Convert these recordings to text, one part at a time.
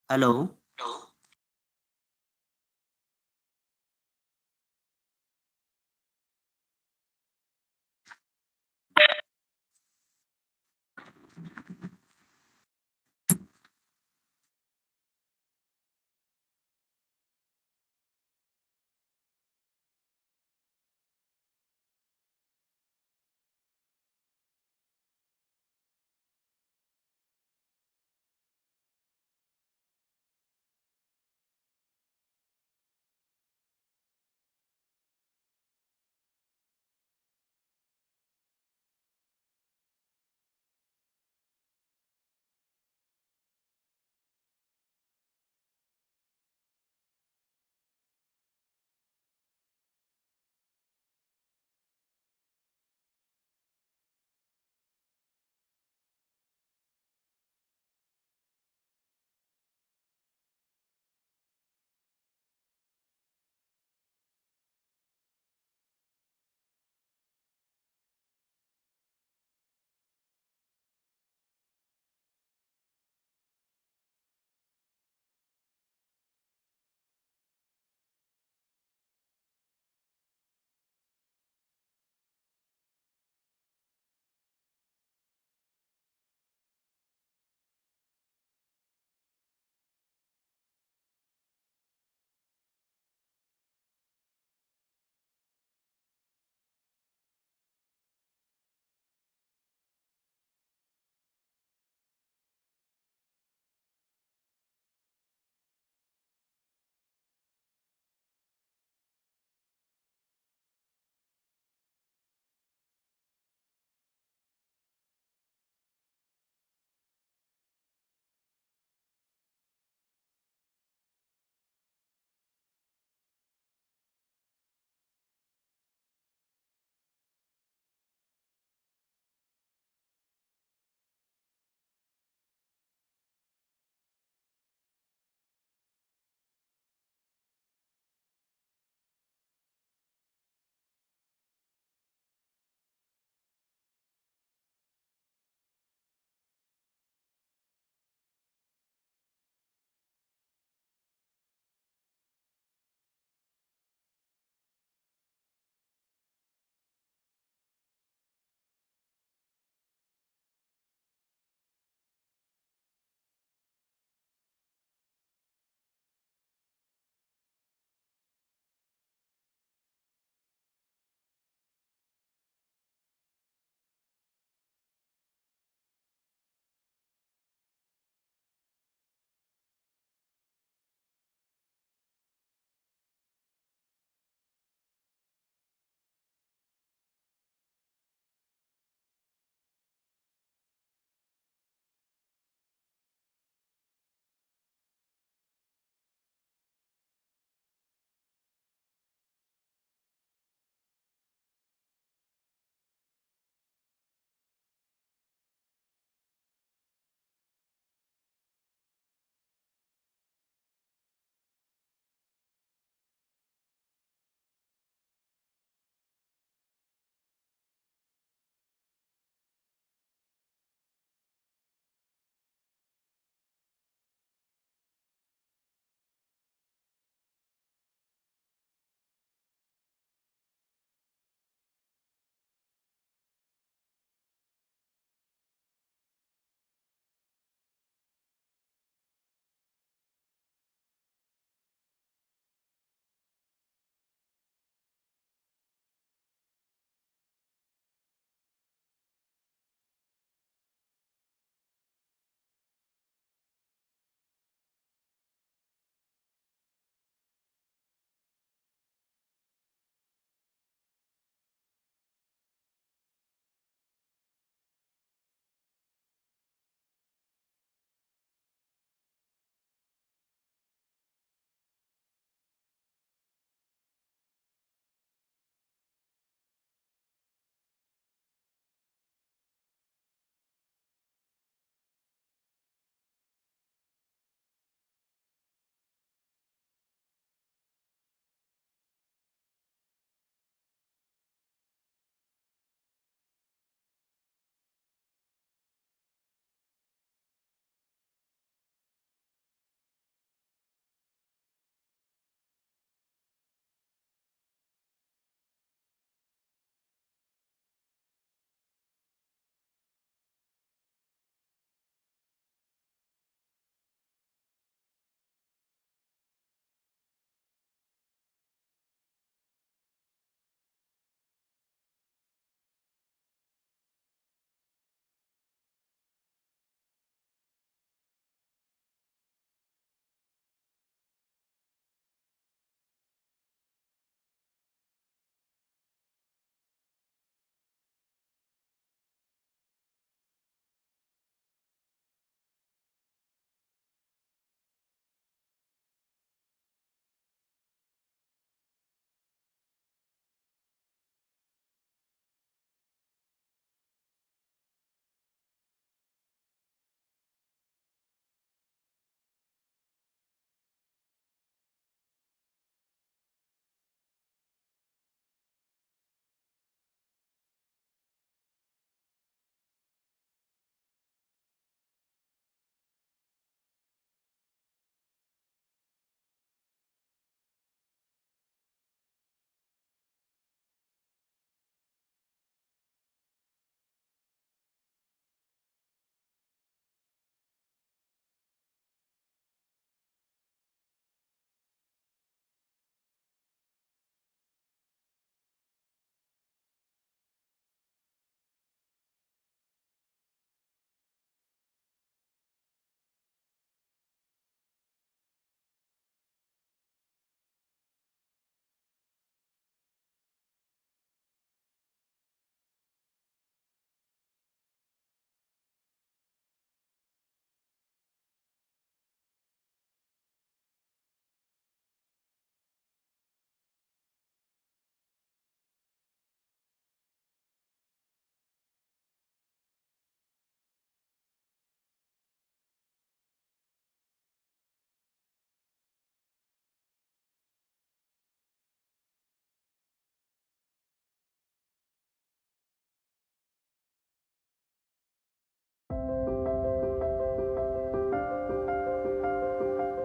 Hello.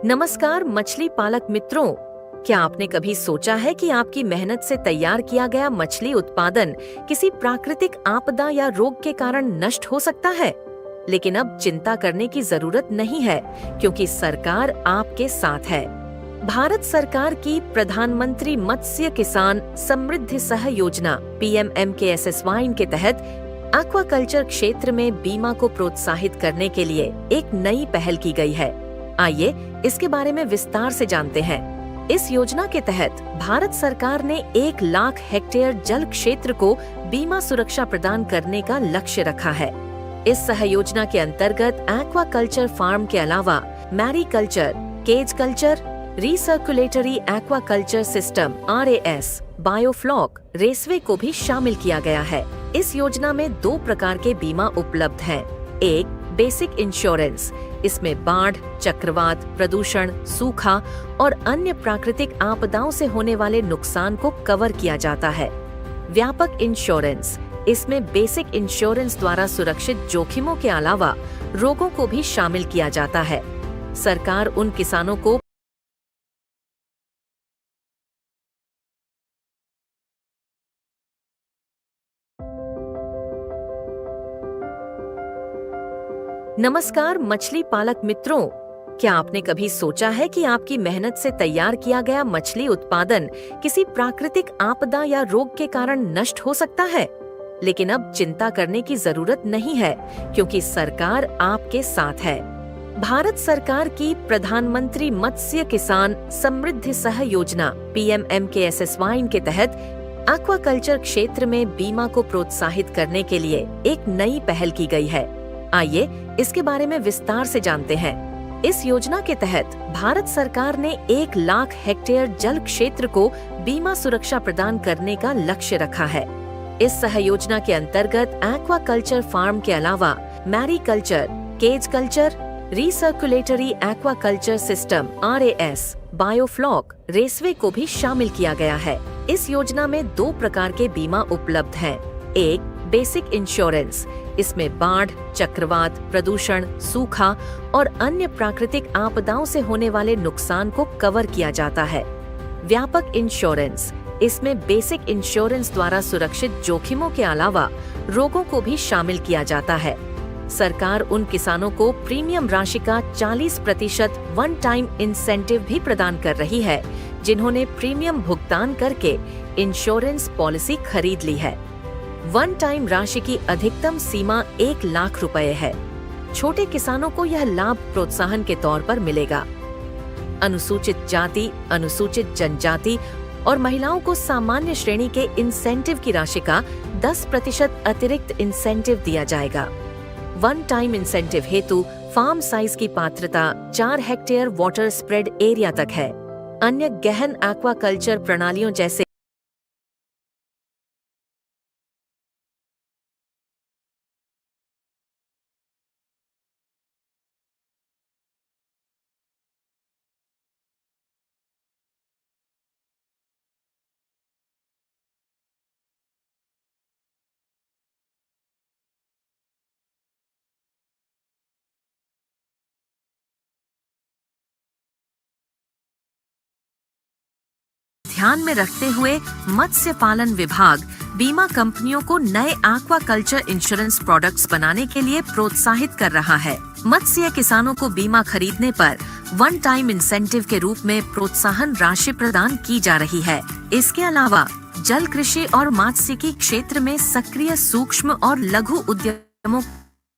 नमस्कार मछली पालक मित्रों, क्या आपने कभी सोचा है कि आपकी मेहनत से तैयार किया गया मछली उत्पादन किसी प्राकृतिक आपदा या रोग के कारण नष्ट हो सकता है? लेकिन अब चिंता करने की जरूरत नहीं है, क्योंकि सरकार आपके साथ है। भारत सरकार की प्रधानमंत्री मत्स्य किसान समृद्धि सह योजना PMMKSY के तहत एक्वाकल्चर क्षेत्र में बीमा को प्रोत्साहित करने के लिए एक नई पहल की गई है। आइए इसके बारे में विस्तार से जानते हैं। इस योजना के तहत भारत सरकार ने 1 लाख हेक्टेयर जल क्षेत्र को बीमा सुरक्षा प्रदान करने का लक्ष्य रखा है। इस सहयोजना के अंतर्गत एक्वाकल्चर फार्म के अलावा mariculture, cage culture, recirculatory aquaculture system RAS, biofloc, raceway को भी शामिल किया गया है। इस योजना में 2 प्रकार के बीमा उपलब्ध हैं। एक बेसिक इंश्योरेंस, इसमें बाढ़, चक्रवात, प्रदूषण, सूखा और अन्य प्राकृतिक आपदाओं से होने वाले नुकसान को कवर किया जाता है। व्यापक इंश्योरेंस, इसमें बेसिक इंश्योरेंस द्वारा सुरक्षित जोखिमों के अलावा रोगों को भी शामिल किया जाता है। सरकार उन किसानों को नमस्कार मछली पालक मित्रों, क्या आपने कभी सोचा है कि आपकी मेहनत से तैयार किया गया मछली उत्पादन किसी प्राकृतिक आपदा या रोग के कारण नष्ट हो सकता है? लेकिन अब चिंता करने की जरूरत नहीं है, क्योंकि सरकार आपके साथ है। भारत सरकार की प्रधानमंत्री मत्स्य किसान समृद्धि सह योजना PMMKSY के तहत एक्वाकल्चर क्षेत्र में बीमा को प्रोत्साहित करने के लिए एक नई पहल की गई है। आइए इसके बारे में विस्तार से जानते हैं। इस योजना के तहत भारत सरकार ने 1 लाख हेक्टेयर जल क्षेत्र को बीमा सुरक्षा प्रदान करने का लक्ष्य रखा है। इस सहयोजना के अंतर्गत एक्वाकल्चर फार्म के अलावा mariculture, cage culture, recirculatory aquaculture system RAS, biofloc, raceway को भी शामिल किया गया है। इस योजना में 2 प्रकार के बीमा उपलब्ध हैं। एक बेसिक इंश्योरेंस, इसमें बाढ़, चक्रवात, प्रदूषण, सूखा और अन्य प्राकृतिक आपदाओं से होने वाले नुकसान को कवर किया जाता है। व्यापक इंश्योरेंस, इसमें बेसिक इंश्योरेंस द्वारा सुरक्षित जोखिमों के अलावा रोगों को भी शामिल किया जाता है। सरकार उन किसानों को प्रीमियम राशि का 40% वन टाइम इंसेंटिव भी प्रदान कर रही है, जिन्होंने प्रीमियम भुगतान करके इंश्योरेंस पॉलिसी खरीद ली है। वन टाइम राशि की अधिकतम सीमा 1 लाख रुपए है। छोटे किसानों को यह लाभ प्रोत्साहन के तौर पर मिलेगा। अनुसूचित जाति, अनुसूचित जनजाति और महिलाओं को सामान्य श्रेणी के इंसेंटिव की राशि का 10% अतिरिक्त इंसेंटिव दिया जाएगा। वन टाइम इंसेंटिव हेतु फार्म साइज की पात्रता 4 हेक्टेयर वाटर स्प्रेड एरिया तक है। अन्य गहन एक्वाकल्चर प्रणालियों जैसे ध्यान में रखते हुए मत्स्य पालन विभाग बीमा कंपनियों को नए एक्वाकल्चर इंश्योरेंस प्रोडक्ट्स बनाने के लिए प्रोत्साहित कर रहा है। मत्स्य किसानों को बीमा खरीदने पर वन टाइम इंसेंटिव के रूप में प्रोत्साहन राशि प्रदान की जा रही है। इसके अलावा जल कृषि और मात्स्यिकी क्षेत्र में सक्रिय सूक्ष्म और लघु उद्यमों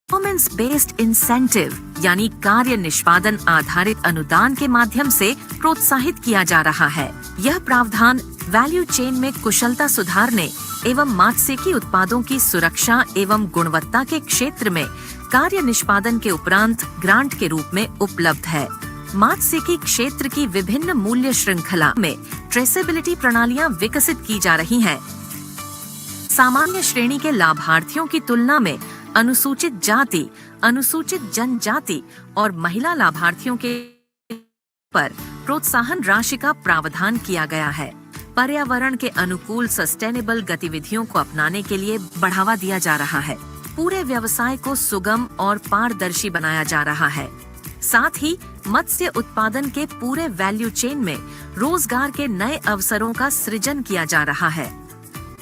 परफॉर्मेंस बेस्ड इंसेंटिव यानी कार्य निष्पादन आधारित अनुदान के माध्यम से प्रोत्साहित किया जा रहा है। यह प्रावधान वैल्यू चेन में कुशलता सुधारने एवं मात्स्यिकी उत्पादों की सुरक्षा एवं गुणवत्ता के क्षेत्र में कार्य निष्पादन के उपरांत ग्रांट के रूप में उपलब्ध है। मात्स्यिकी क्षेत्र की विभिन्न मूल्य श्रृंखला में ट्रेसेबिलिटी प्रणालियां विकसित की जा रही हैं। सामान्य श्रेणी के लाभार्थियों की तुलना में अनुसूचित जाति, अनुसूचित जनजाति और महिला लाभार्थियों के पर प्रोत्साहन राशि का प्रावधान किया गया है। पर्यावरण के अनुकूल सस्टेनेबल गतिविधियों को अपनाने के लिए बढ़ावा दिया जा रहा है। पूरे व्यवसाय को सुगम और पारदर्शी बनाया जा रहा है। साथ ही मत्स्य उत्पादन के पूरे वैल्यू चेन में रोजगार के नए अवसरों का सृजन किया जा रहा है।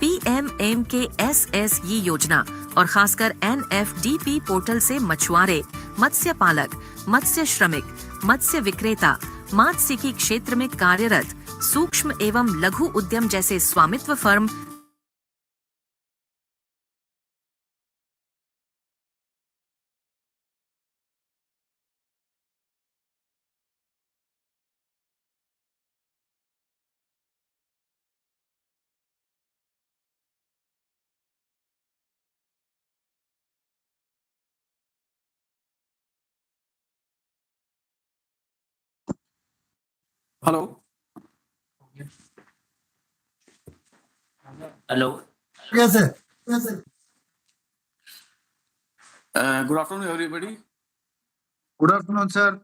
PMMKSSE योजना और खासकर NFDP पोर्टल से मछुआरे, मत्स्य पालक, मत्स्य श्रमिक, मत्स्य विक्रेता, मात्स्यिकी क्षेत्र में कार्यरत सूक्ष्म एवं लघु उद्यम जैसे स्वामित्व firm hello. Hello. Yes, sir. Yes, sir. Good afternoon, everybody. Good afternoon, sir.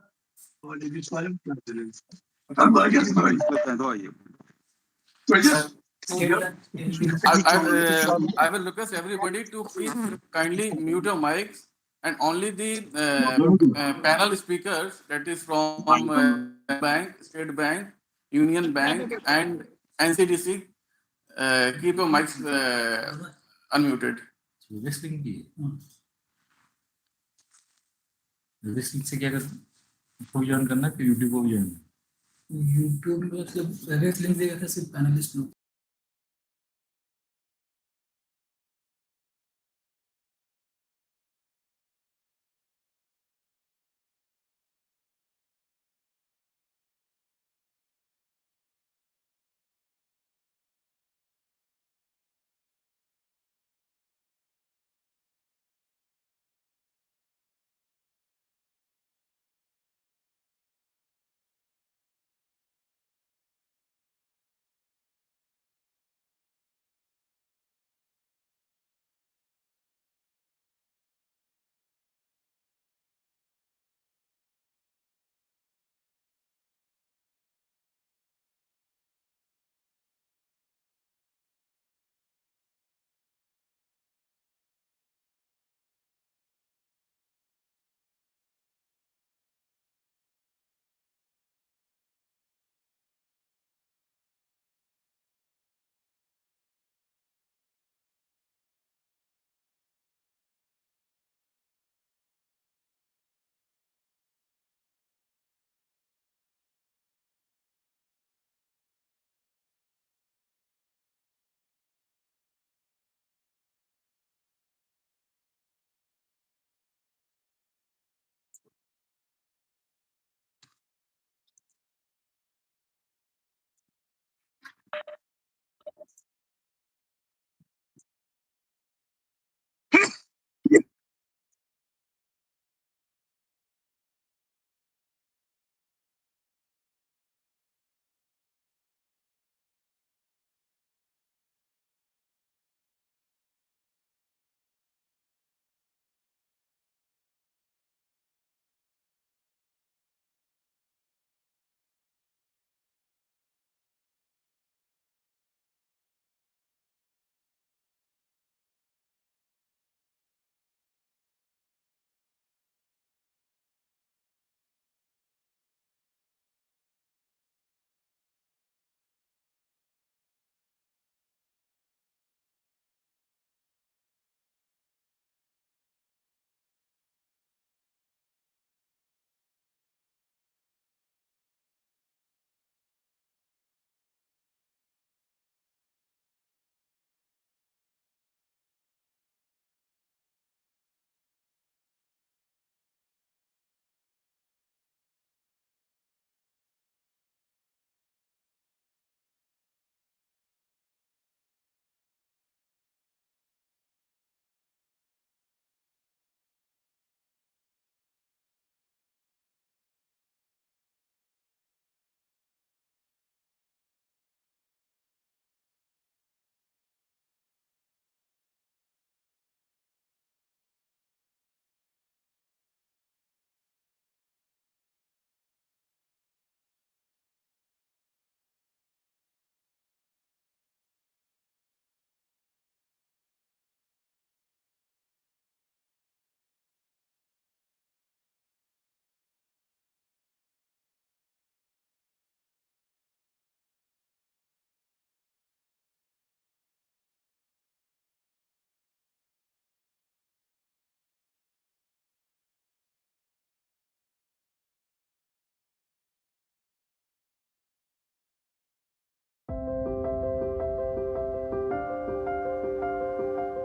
I will request everybody to please kindly mute your mics and only the panel speakers, that is from Bank, State Bank, Union Bank, and NCDC, keep your mics unmuted. Listing की listing से क्या करना, को join करना कि YouTube को भी join YouTube में मतलब डायरेक्ट लिंक देगा था सिर्फ पैनलिस्ट में।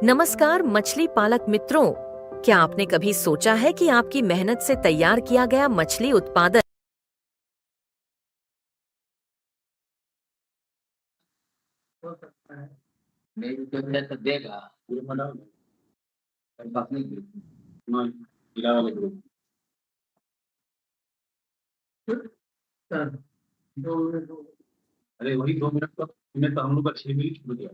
नमस्कार मछली पालक मित्रों, क्या आपने कभी सोचा है कि आपकी मेहनत से तैयार किया गया मछली उत्पादन अरे वही 2 मिनट तो तुम्हें तो हम लोग का 6 मिनट छूट गया।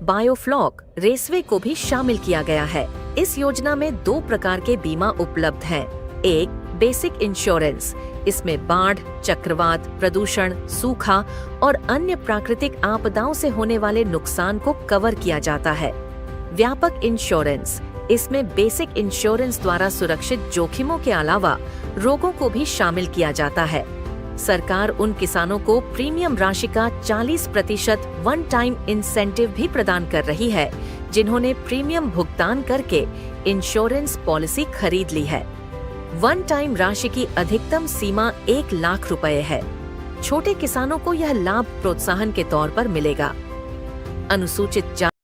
बायोफ्लॉक रेसवे को भी शामिल किया गया है। इस योजना में 2 प्रकार के बीमा उपलब्ध हैं। एक बेसिक इंश्योरेंस, इसमें बाढ़, चक्रवात, प्रदूषण, सूखा और अन्य प्राकृतिक आपदाओं से होने वाले नुकसान को कवर किया जाता है। व्यापक इंश्योरेंस, इसमें बेसिक इंश्योरेंस द्वारा सुरक्षित जोखिमों के अलावा रोगों को भी शामिल किया जाता है। सरकार उन किसानों को प्रीमियम राशि का 40% वन टाइम इंसेंटिव भी प्रदान कर रही है, जिन्होंने प्रीमियम भुगतान करके इंश्योरेंस पॉलिसी खरीद ली है। वन टाइम राशि की अधिकतम सीमा 1 लाख रुपए है। छोटे किसानों को यह लाभ प्रोत्साहन के तौर पर मिलेगा। अनुसूचित जाति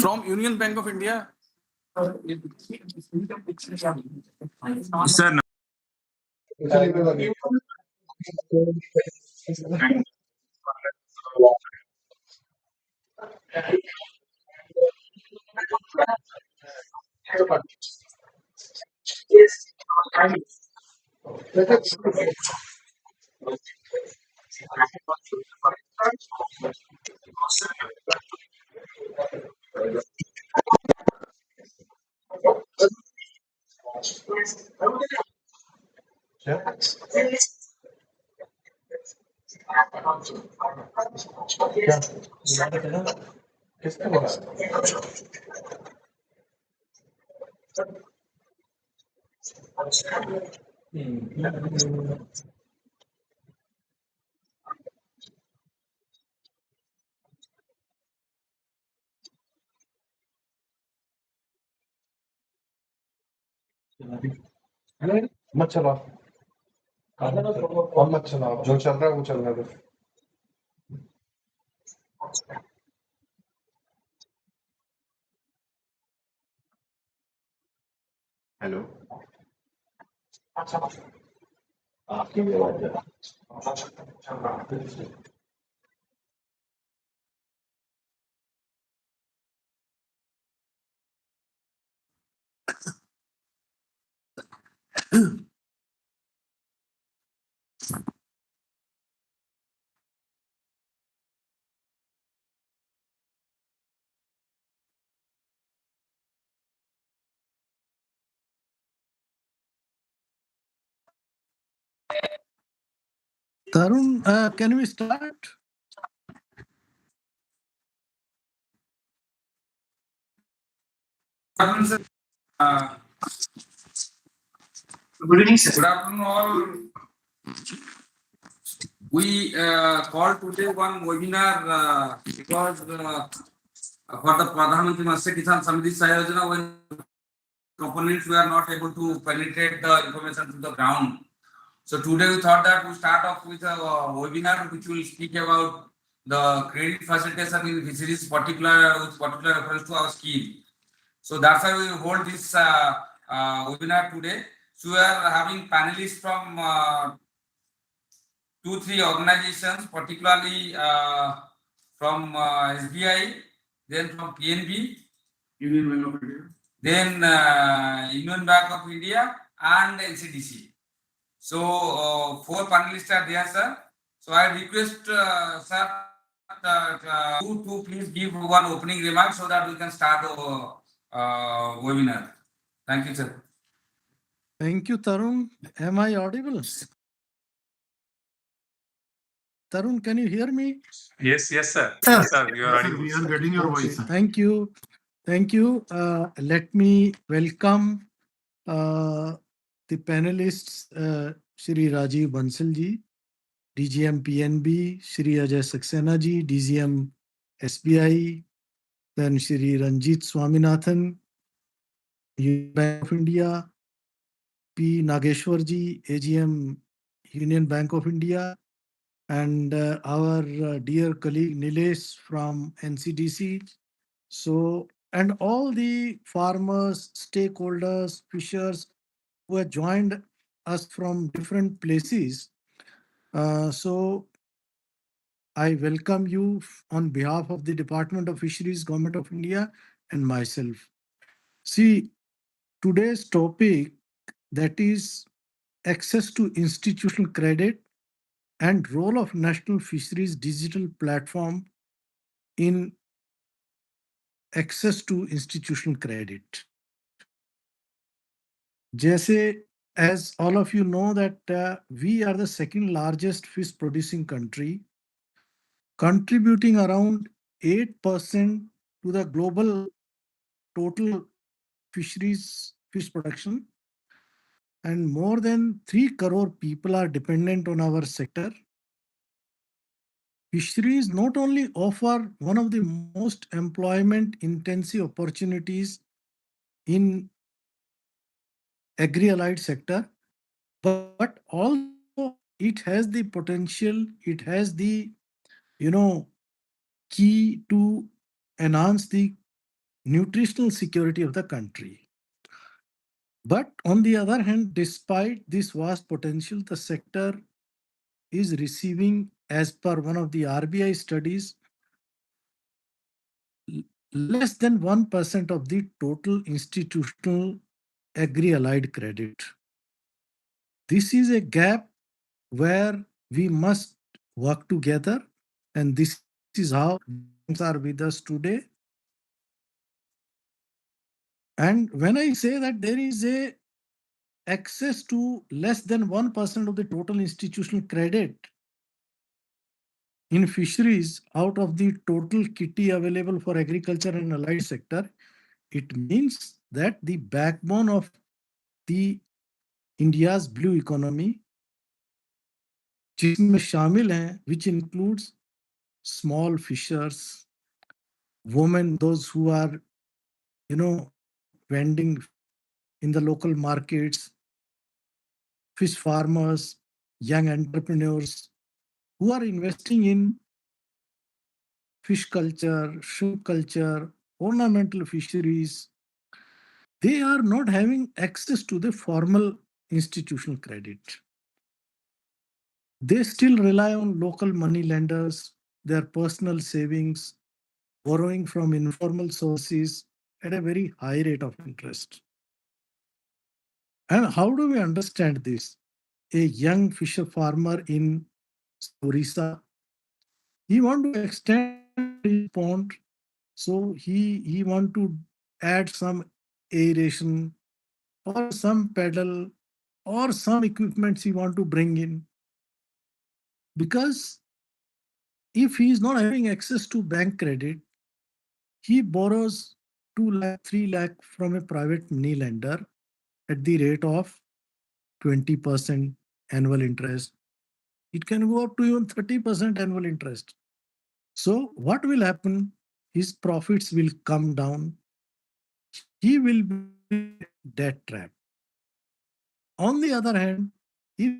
From Union Bank of India. Sir किसने बोला? मत चलाओ, अब मत चलाओ, जो चल रहा है वो चल रहा है। हेलो, आपकी भी आवाज है। Tarun, can we start? Sir. Good evening, sir. Good afternoon, all. We called today one webinar because for the Pradhan Mantri Matsya Kisan Samriddhi Yojana, when components were not able to penetrate the information to the ground. So today we thought that we start off with a webinar which will speak about the credit facilitation in fisheries, particular reference to our scheme. So that's why we hold this webinar today. So we are having panelists from 2-3 organizations, particularly from SBI, then from PNB, Union Bank of India, then Union Bank of India and NCDC. So four panelists are there, sir. So I request sir you to please give one opening remark so that we can start the webinar. Thank you, sir. Thank you, Tarun. Am I audible? Tarun, can you hear me? Yes, sir. Yes, sir. You are Sir, audible. we are getting your voice. Okay, thank you. Thank you. Let me welcome the panelists, Shri Rajiv Bansal ji, DGM PNB, Shri Ajay Saxena ji, DGM SBI, then Shri Ranjit Swaminathan, Union Bank of India, P. Nageshwar ji, AGM Union Bank of India, and our dear colleague Nilesh from NCDC. So, and all the farmers, stakeholders, fishers who have joined us from different places. So, I welcome you on behalf of the Department of Fisheries, Government of India, and myself. See, today's topic, that is access to institutional credit and role of National Fisheries Digital Platform in access to institutional credit. Jesse, as all of you know that we are the second largest fish producing country, contributing around 8% to the global total fisheries fish production, and more than 3 crore people are dependent on our sector. Fisheries not only offer one of the most employment intensive opportunities in agri-allied sector, but also it has the potential, it has the, key to enhance the nutritional security of the country. But on the other hand, despite this vast potential, the sector is receiving, as per one of the RBI studies, less than 1% of the total institutional agri-allied credit. This is a gap where we must work together, and this is how things are with us today. And when I say that there is a access to less than 1% of the total institutional credit in fisheries out of the total kitty available for agriculture and allied sector, it means that the backbone of the India's blue economy, जिसमें शामिल हैं, which includes small fishers, women, those who are, vending in the local markets, fish farmers, young entrepreneurs who are investing in fish culture, shrimp culture, ornamental fisheries. They are not having access to the formal institutional credit. They still rely on local money lenders, their personal savings, borrowing from informal sources at a very high rate of interest. And how do we understand this? A young fisher farmer in Orissa, he want to extend his pond, so he want to add some aeration or some pedal or some equipments he want to bring in. Because if he is not having access to bank credit, he borrows 2 lakh, 3 lakh from a private money lender at the rate of 20% annual interest. It can go up to even 30% annual interest. So what will happen? His profits will come down. He will be debt trap. On the other hand, if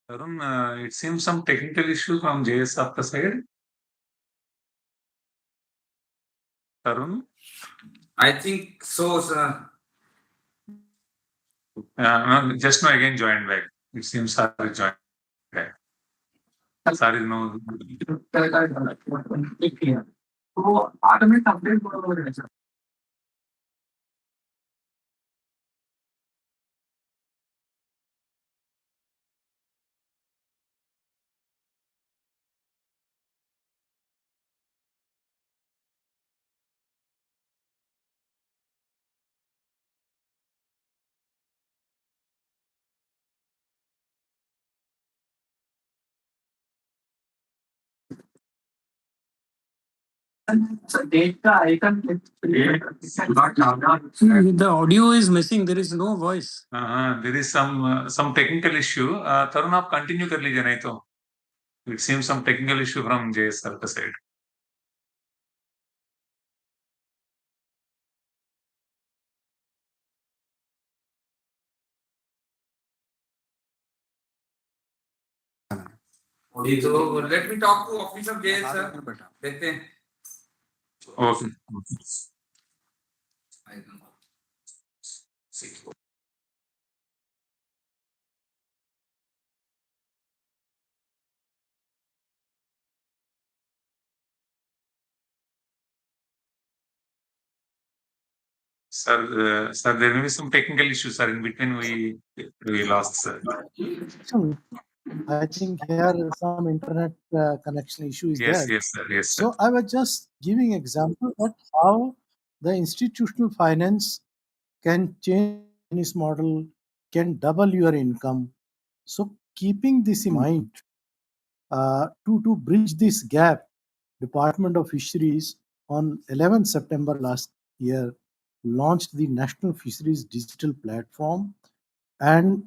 Tarun, it seems some technical issue from JS आपका side. Tarun, I think so, sir. no, just now again joined back. It seems Sari joined back. Sari no. तो automatic update बरोबर आहे sir. The audio is missing. There is no voice. There is some technical issue. Tarun, आप continue कर लीजिए नहीं तो. It seems some technical issue from JS sir का side. So let me talk to office of JS, sir. देखते हैं. Okay. Sir, there may be some technical issues, sir. In between, we lost, sir. So, I think here some internet connection issue is Yes, there. yes, sir. Yes, sir. So I was just giving example that how the institutional finance can change this model, can double your income. So keeping this in mind, to bridge this gap, Department of Fisheries on 11th September last year launched the National Fisheries Digital Platform. And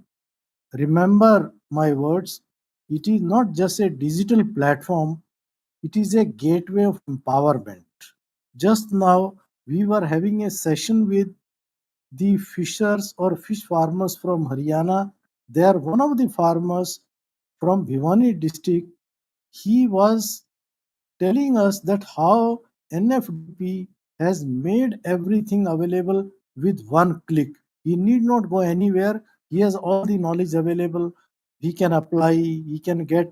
remember my words, it is not just a digital platform, it is a gateway of empowerment. Just now, we were having a session with the fishers or fish farmers from Haryana. They are one of the farmers from Bhiwani district. He was telling us that how NFDP has made everything available with one click. He need not go anywhere. He has all the knowledge available. He can apply, he can get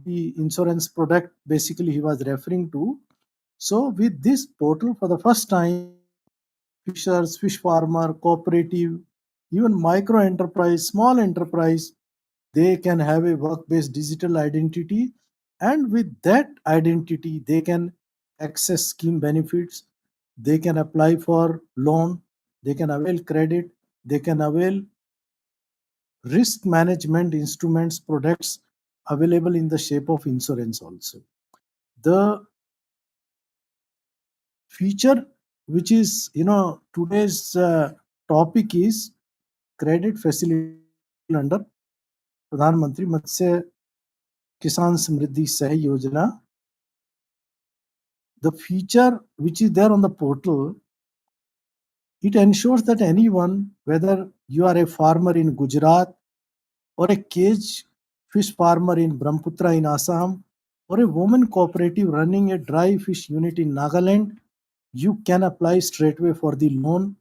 the insurance product, basically, he was referring to. So, with this portal, for the first time, fishers, fish farmer, cooperative, even micro enterprise, small enterprise, they can have a work-based digital identity, and with that identity they can access scheme benefits, they can apply for loan, they can avail credit, they can avail risk management instruments, products available in the shape of insurance also. The feature which is today's topic is credit facility under Pradhan Mantri Matsya Kisan Samriddhi Sahay Yojana. The feature which is there on the portal, it ensures that anyone, whether you are a farmer in Gujarat or a cage fish farmer in Brahmaputra in Assam or a woman cooperative running a dry fish unit in Nagaland, you can apply straightway for the loan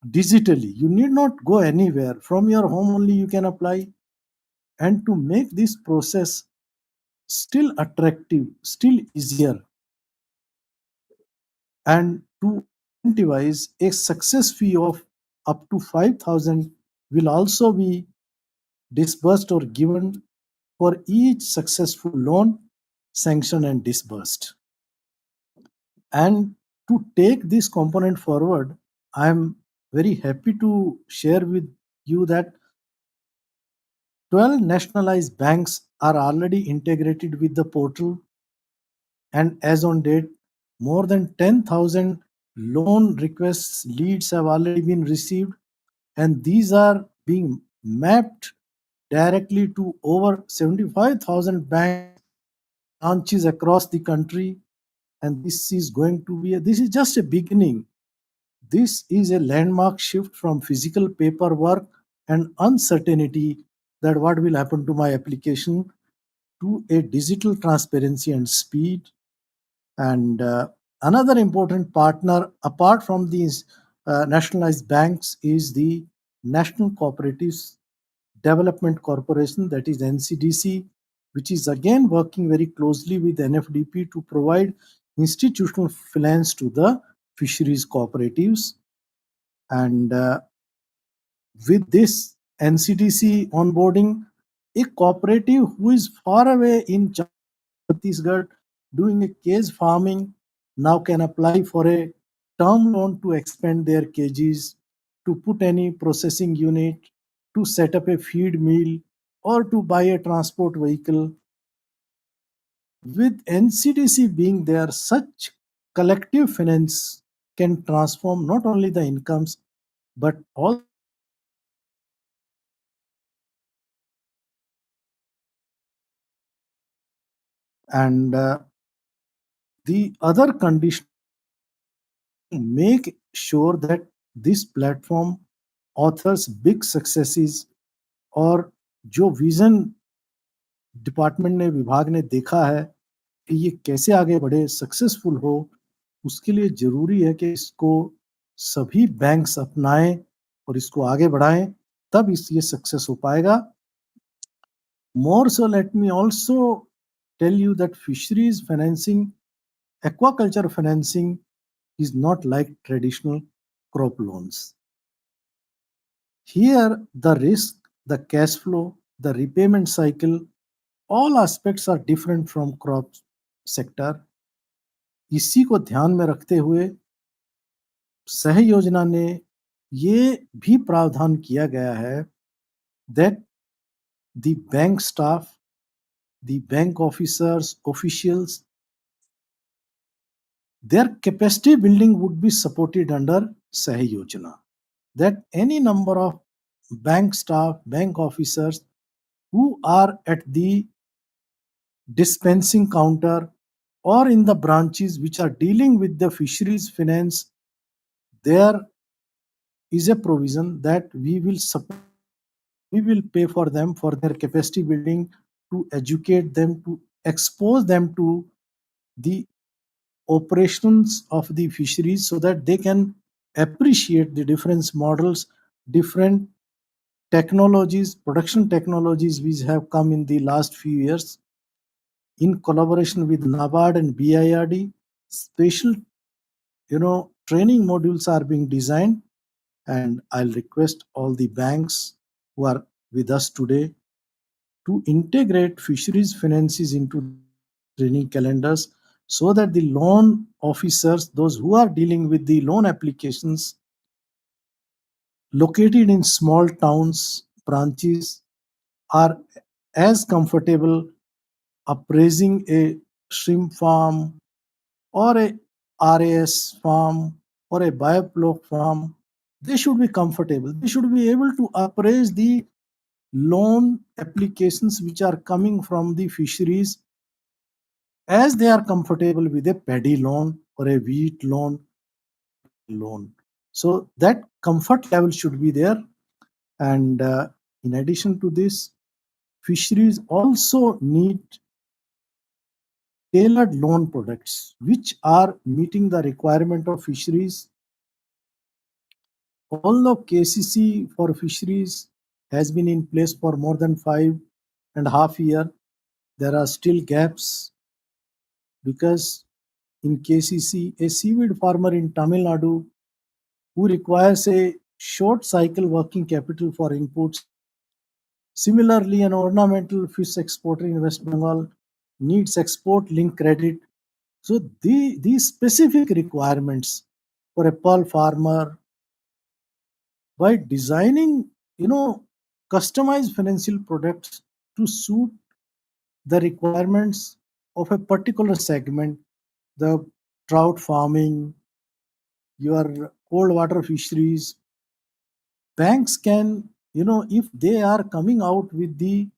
digitally. You need not go anywhere. From your home only you can apply. And to make this process still attractive, still easier, and to incentivize, a success fee of up to 5,000 will also be disbursed or given for each successful loan sanctioned and disbursed. And to take this component forward, I am very happy to share with you that 12 nationalized banks are already integrated with the portal, and as on date, more than 10,000 loan requests leads have already been received, and these are being mapped directly to over 75,000 bank branches across the country. And this is going to be this is just a beginning. This is a landmark shift from physical paperwork and uncertainty that what will happen to my application to a digital transparency and speed. And another important partner apart from these nationalized banks is the National Cooperatives Development Corporation, that is NCDC, which is again working very closely with NFDP to provide institutional finance to the fisheries cooperatives. And with this NCDC onboarding, a cooperative who is far away in Chhattisgarh doing a cage farming now can apply for a term loan to expand their cages, to put any processing unit, to set up a feed mill, or to buy a transport vehicle. With NCDC being there, such collective finance can transform not only the incomes but all. And the other condition, make sure that this platform authors big successes, और जो vision department ने विभाग ने देखा है कि ये कैसे आगे बढ़े, सक्सेसफुल हो, उसके लिए जरूरी है कि इसको सभी बैंक्स अपनाएं और इसको आगे बढ़ाएं, तब ये सक्सेस हो पाएगा. More so, let me also tell you that fisheries financing, aquaculture financing is not like traditional crop loans. Here, the risk, the cash flow, the repayment cycle, all aspects are different from crop sector. इसी को ध्यान में रखते हुए सह योजना ने ये भी प्रावधान किया गया है that the bank staff, the bank officers, officials, their capacity building would be supported under Sah Yojana. That any number of bank staff, bank officers who are at the dispensing counter or in the branches which are dealing with the fisheries finance, there is a provision that we will support, we will pay for them for their capacity building, to educate them, to expose them to the operations of the fisheries so that they can appreciate the different models, different technologies, production technologies which have come in the last few years. In collaboration with NABARD and BIRD, special training modules are being designed, and I'll request all the banks who are with us today to integrate fisheries finances into training calendars so that the loan officers, those who are dealing with the loan applications located in small towns, branches, are as comfortable appraising a shrimp farm or a RAS farm or a biofloc farm. They should be comfortable. They should be able to appraise the loan applications which are coming from the fisheries as they are comfortable with a paddy loan or a wheat loan. So that comfort level should be there. And in addition to this, fisheries also need tailored loan products which are meeting the requirement of fisheries. Although KCC for fisheries has been in place for more than 5.5 years, there are still gaps, because in KCC, a seaweed farmer in Tamil Nadu who requires a short cycle working capital for inputs. Similarly, an ornamental fish exporter in West Bengal needs export linked credit. So these specific requirements for a pearl farmer, by designing customized financial products to suit the requirements of a particular segment, the trout farming, your cold water fisheries, banks can, if they are coming out with the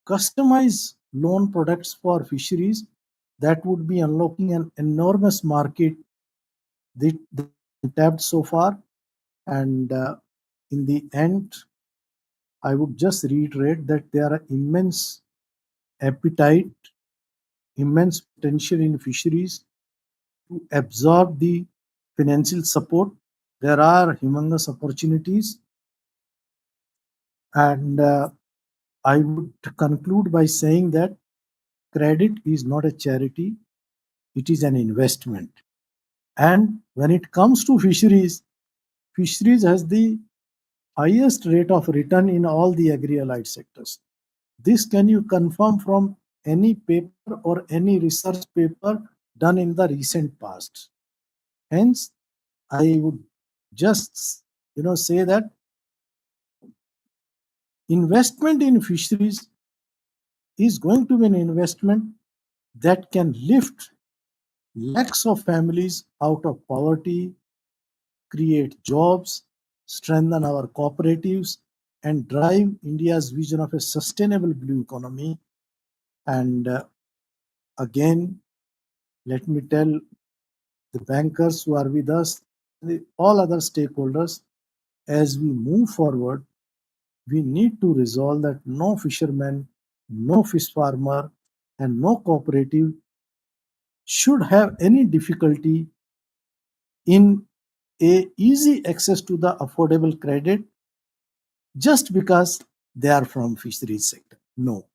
customized loan products for fisheries, that would be unlocking an enormous market that tapped so far. And in the end, I would just reiterate that there are immense appetite, immense potential in fisheries to absorb the financial support. There are humongous opportunities, and I would conclude by saying that credit is not a charity, it is an investment. And when it comes to fisheries, fisheries has the highest rate of return in all the agri-allied sectors. This can you confirm from any paper or any research paper done in the recent past. Hence, I would just say that investment in fisheries is going to be an investment that can lift lakhs of families out of poverty, create jobs, strengthen our cooperatives, and drive India's vision of a sustainable blue economy. And again, let me tell the bankers who are with us, all other stakeholders, as we move forward, we need to resolve that no fisherman, no fish farmer, and no cooperative should have any difficulty in a easy access to the affordable credit just because they are from fisheries sector. No,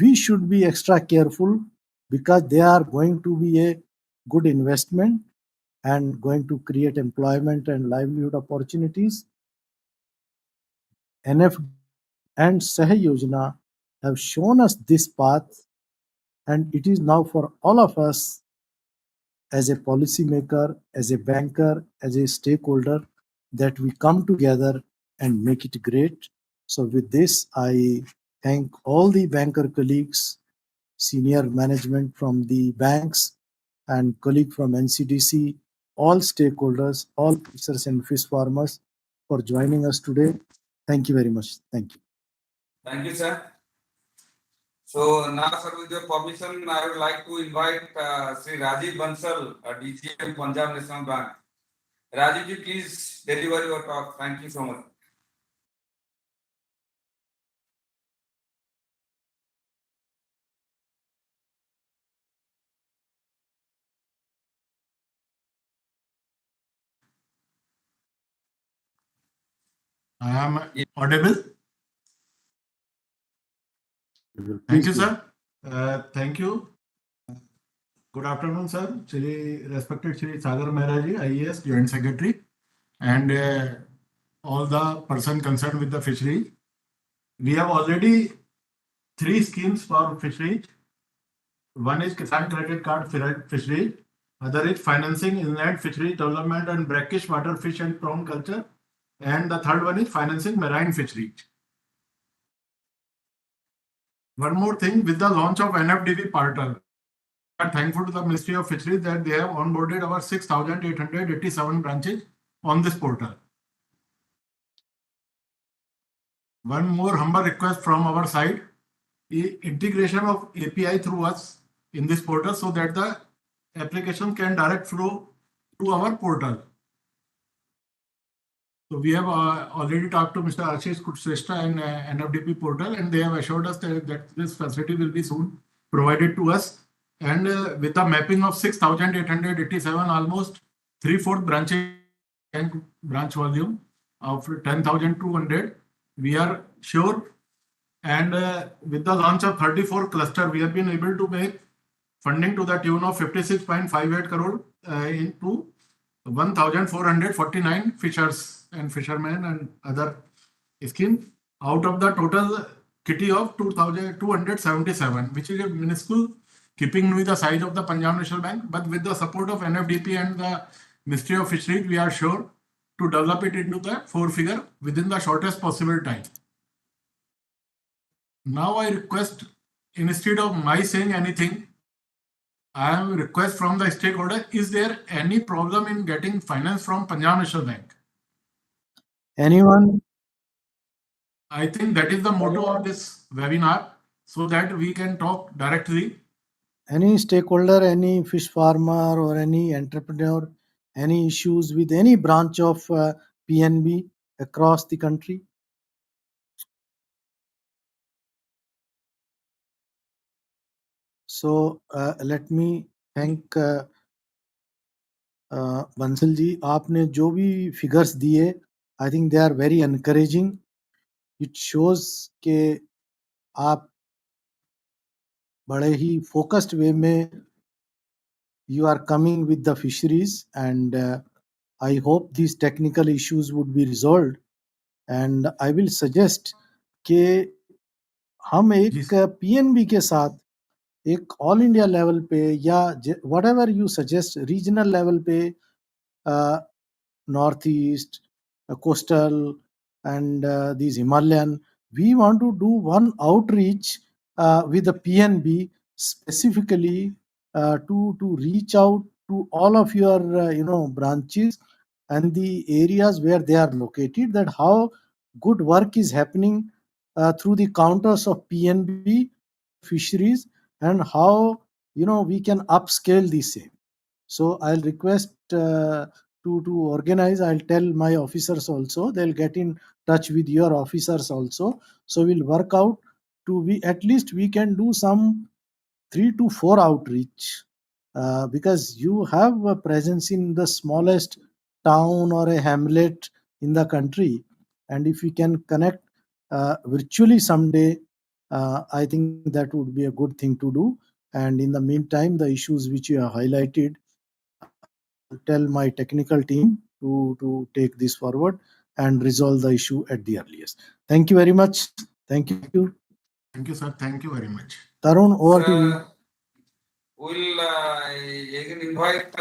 we should be extra careful because they are going to be a good investment and going to create employment and livelihood opportunities. NFDP and Sahay Yojana have shown us this path, and it is now for all of us as a policymaker, as a banker, as a stakeholder that we come together and make it great. So with this, I thank all the banker colleagues, senior management from the banks and colleague from NCDC, all stakeholders, all fishers and fish farmers for joining us today. Thank you very much. Thank you. Thank you, sir. So now, sir, with your permission, I would like to invite Sri Rajiv Bansal, DGM Punjab National Bank. Rajiv ji, please deliver your talk. Thank you so much. I am audible. Thank you, sir. Thank you. Good afternoon, sir. Respected Shri Sagar Mehra ji, IAS Joint Secretary, and all the person concerned with the fishery. We have already 3 schemes for fishery. One is Kisan Credit Card Fishery. Other is financing inland fishery development and brackish water fish and prawn culture. And the third one is financing marine fishery. One more thing, with the launch of NFDP portal, we are thankful to the Ministry of Fisheries that they have onboarded our 6,887 branches on this portal. One more humble request from our side, integration of API through us in this portal so that the application can direct flow to our portal. So we have already talked to Mr. Ashish Kutshrestha and NFDP portal, and they have assured us that this facility will be soon provided to us. And with a mapping of 6,887, almost 3/4 branches branch volume of 10,200, we are sure. And with the launch of 34 cluster, we have been able to make funding to the tune of 56.58 crore into 1,449 fishers and fishermen and other schemes out of the total kitty of 2,277, which is a minuscule keeping with the size of the Punjab National Bank. But with the support of NFDP and the Ministry of Fisheries, we are sure to develop it into the 4-figure within the shortest possible time. Now I request, instead of my saying anything, I have a request from the stakeholder. Is there any problem in getting finance from Punjab National Bank? Anyone? I think that is the motto of this webinar, so that we can talk directly. Any stakeholder, any fish farmer or any entrepreneur, any issues with any branch of PNB across the country? So let me thank Bansal ji, आपने जो भी figures दिए, I think they are very encouraging. It shows के आप बड़े ही focused वे में you are coming with the fisheries, and I hope these technical issues would be resolved. And I will suggest कि हम एक PNB के साथ एक ऑल इंडिया लेवल पे या whatever you suggest regional level पे northeast, coastal, and these Himalayan. We want to do one outreach with the PNB specifically to reach out to all of your branches and the areas where they are located. That how good work is happening through the counters of PNB fisheries, and how we can upscale the same. So I'll request to organize. I'll tell my officers also. They'll get in touch with your officers also. So we'll work out to we at least we can do some 3 to 4 outreach because you have a presence in the smallest town or a hamlet in the country, and if we can connect virtually someday, I think that would be a good thing to do. And in the meantime, the issues which you have highlighted, I'll tell my technical team to take this forward and resolve the issue at the earliest. Thank you very much. Thank you. Thank you, sir. Thank you very much. Tarun, over to you. We'll again invite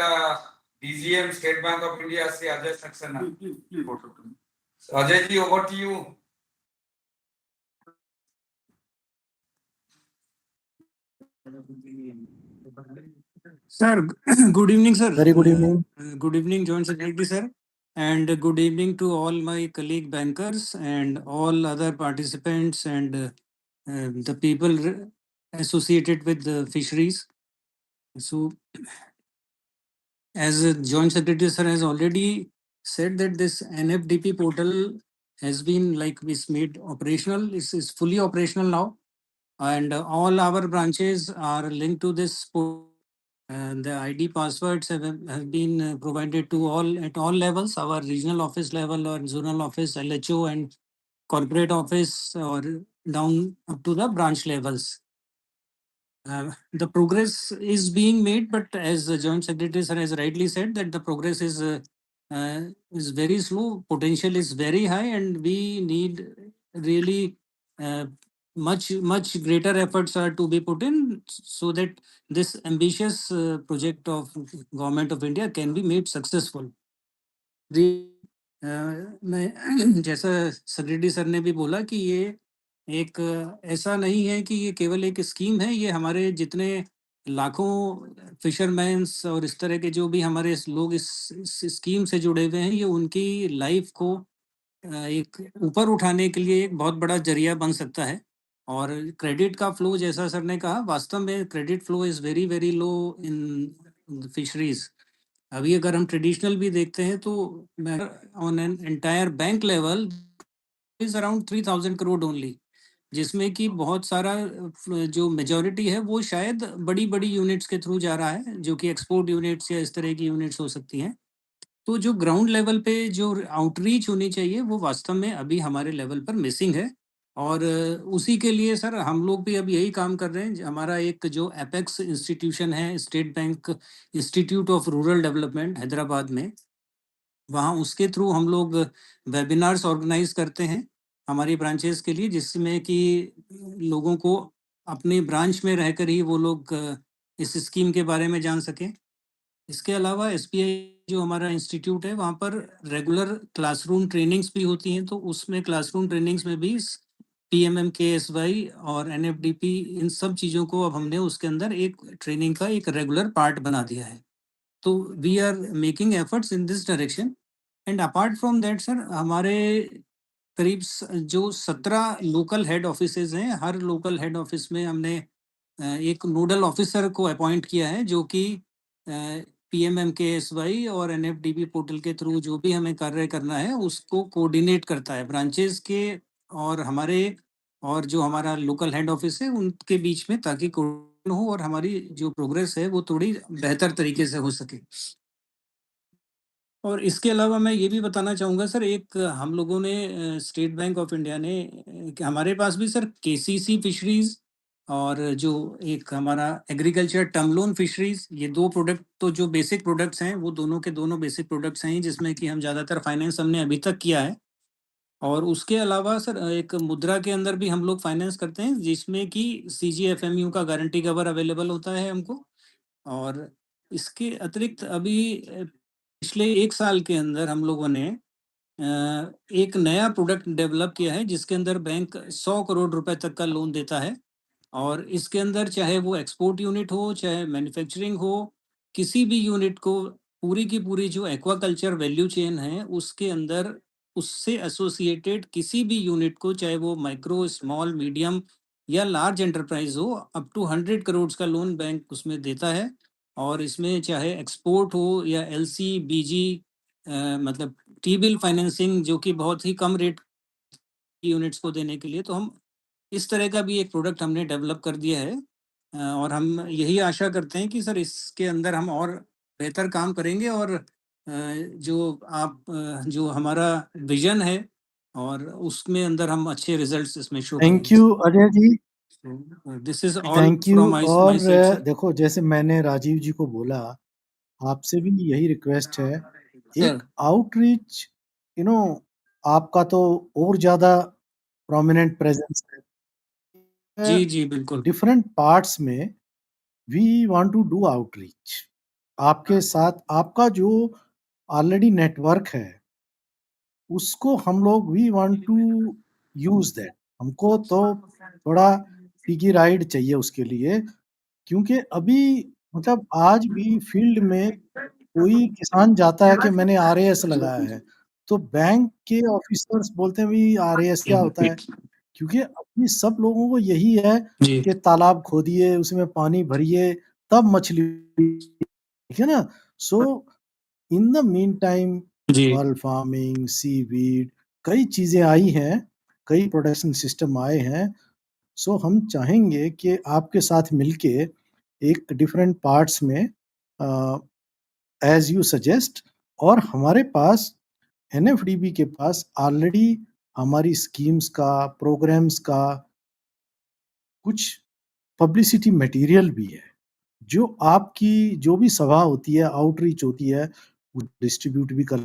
DGM State Bank of India, Sri Ajay Saxena. Please, So, Ajay ji, over to you. Sir, good evening, sir. Very good evening. Good evening, Joint Secretary, sir. And good evening to all my colleague bankers and all other participants and the people associated with the fisheries. So, as Joint Secretary, sir, has already said that this NFDP portal has been is made operational, is fully operational now. And all our branches are linked to this portal. And the ID passwords have been provided to all at all levels, our regional office level or zonal office, LHO and corporate office, or down up to the branch levels. The progress is being made, but as the Joint Secretary sir has rightly said, that the progress is very slow. Potential is very high, and we need really much greater efforts are to be put in so that this ambitious project of Government of India can be made successful. मैं जैसा secretary sir ने भी बोला कि ये एक ऐसा नहीं है कि ये केवल एक स्कीम है, ये हमारे जितने लाखों फिशरमैन्स और इस तरह के जो भी हमारे लोग इस स्कीम से जुड़े हुए हैं, ये उनकी लाइफ को एक ऊपर उठाने के लिए एक बहुत बड़ा जरिया बन सकता है. और क्रेडिट का फ्लो, जैसा सर ने कहा, वास्तव में credit flow is very very low in fisheries. अभी अगर हम ट्रेडिशनल भी देखते हैं तो on an entire bank level is around 3000 crore only, जिसमें कि बहुत सारा जो मेजॉरिटी है वो शायद बड़ी बड़ी यूनिट्स के थ्रू जा रहा है, जो कि एक्सपोर्ट यूनिट्स या इस तरह की यूनिट्स हो सकती हैं. तो जो ग्राउंड लेवल पे जो आउटरीच होनी चाहिए वो वास्तव में अभी हमारे लेवल पर मिसिंग है. और उसी के लिए सर हम लोग भी अब यही काम कर रहे हैं. हमारा एक जो एपेक्स इंस्टीट्यूशन है, state bank institute of rural development Hyderabad में, वहाँ उसके थ्रू हम लोग वेबिनार्स ऑर्गेनाइज करते हैं हमारी ब्रांचेस के लिए, जिसमें कि लोगों को अपने ब्रांच में रहकर ही वो लोग इस स्कीम के बारे में जान सकें. इसके अलावा एसबीआई जो हमारा इंस्टीट्यूट है, वहाँ पर रेगुलर क्लासरूम ट्रेनिंग्स भी होती हैं. तो उसमें क्लासरूम ट्रेनिंग्स में भी PMMKSY और NFDP, इन सब चीज़ों को अब हमने उसके अंदर एक ट्रेनिंग का एक रेगुलर पार्ट बना दिया है. तो we are making efforts in this direction. And apart from that sir, हमारे करीब जो 17 लोकल हेड ऑफिसेज हैं, हर लोकल हेड ऑफिस में हमने एक नोडल ऑफिसर को अपॉइंट किया है, जो कि PMMKSY और NFDP पोर्टल के थ्रू जो भी हमें कार्य करना है उसको कोऑर्डिनेट करता है ब्रांचेस के और हमारे, और जो हमारा लोकल हेड ऑफिस है उनके बीच में, ताकि हो और हमारी जो प्रोग्रेस है वो थोड़ी बेहतर तरीके से हो सके। और इसके अलावा मैं ये भी बताना चाहूँगा सर, एक हम लोगों ने स्टेट बैंक ऑफ इंडिया ने कि हमारे पास भी सर केसीसी फिशरीज़ और जो एक हमारा एग्रीकल्चर टर्म लोन फिशरीज़, ये 2 प्रोडक्ट तो जो बेसिक प्रोडक्ट्स हैं, वो दोनों के दोनों बेसिक प्रोडक्ट्स हैं जिसमें कि हम ज़्यादातर फाइनेंस हमने अभी तक किया है। और उसके अलावा सर एक मुद्रा के अंदर भी हम लोग फाइनेंस करते हैं जिसमें कि सीजीएफएमयू का गारंटी कवर अवेलेबल होता है हमको। और इसके अतिरिक्त अभी पिछले 1 साल के अंदर हम लोगों ने एक नया प्रोडक्ट डेवलप किया है जिसके अंदर बैंक 100 करोड़ रुपए तक का लोन देता है। और इसके अंदर चाहे वो एक्सपोर्ट यूनिट हो, चाहे मैन्युफैक्चरिंग हो, किसी भी यूनिट को पूरी की पूरी जो एक्वाकल्चर वैल्यू चेन है, उसके अंदर उससे एसोसिएटेड किसी भी यूनिट को, चाहे वो माइक्रो, स्मॉल, मीडियम या लार्ज एंटरप्राइज हो, अप टू 100 करोड़ का लोन बैंक उसमें देता है। और इसमें चाहे एक्सपोर्ट हो या एलसी, बीजी, मतलब टी बिल फाइनेंसिंग जो कि बहुत ही कम रेट यूनिट्स को देने के लिए, तो हम इस तरह का भी एक प्रोडक्ट हमने डेवलप कर दिया है। और हम यही आशा करते हैं कि सर इसके अंदर हम और बेहतर काम करेंगे और जो हमारा विजन है और उसमें अंदर हम अच्छे रिजल्ट्स इसमें शो थैंक करेंगे। You Ajay ji, this is all thank you. From my और साइड सर। देखो, जैसे मैंने राजीव जी को बोला, आपसे भी यही रिक्वेस्ट है, सर एक आउटरीच, यू नो आपका तो और ज्यादा प्रोमिनेंट प्रेजेंस है जी जी बिल्कुल। डिफरेंट पार्ट्स में। We want to do outreach आपके साथ। आपका जो ऑलरेडी नेटवर्क है उसको हम लोग, we want to use that. हमको तो थोड़ा पिगी राइड चाहिए उसके लिए, क्योंकि अभी मतलब आज भी फील्ड में कोई किसान जाता है कि मैंने आरएएस लगाया है, तो बैंक के ऑफिसर्स बोलते हैं भी आरएएस क्या होता है, क्योंकि अभी सब लोगों को यही है जी कि तालाब खोदिए, उसमें पानी भरिए, तब मछली, ठीक है ना। So in the mean time जी पर्ल फार्मिंग, सीवीड, कई चीजें आई हैं, कई प्रोडक्शन सिस्टम आए हैं। सो हम चाहेंगे कि आपके साथ मिलके एक डिफरेंट पार्ट्स में एज यू सजेस्ट। और हमारे पास एनएफडीबी के पास ऑलरेडी हमारी स्कीम्स का, प्रोग्राम्स का कुछ पब्लिसिटी मटेरियल भी है, जो आपकी जो भी सभा होती है, आउटरीच होती है, वो डिस्ट्रीब्यूट भी कर।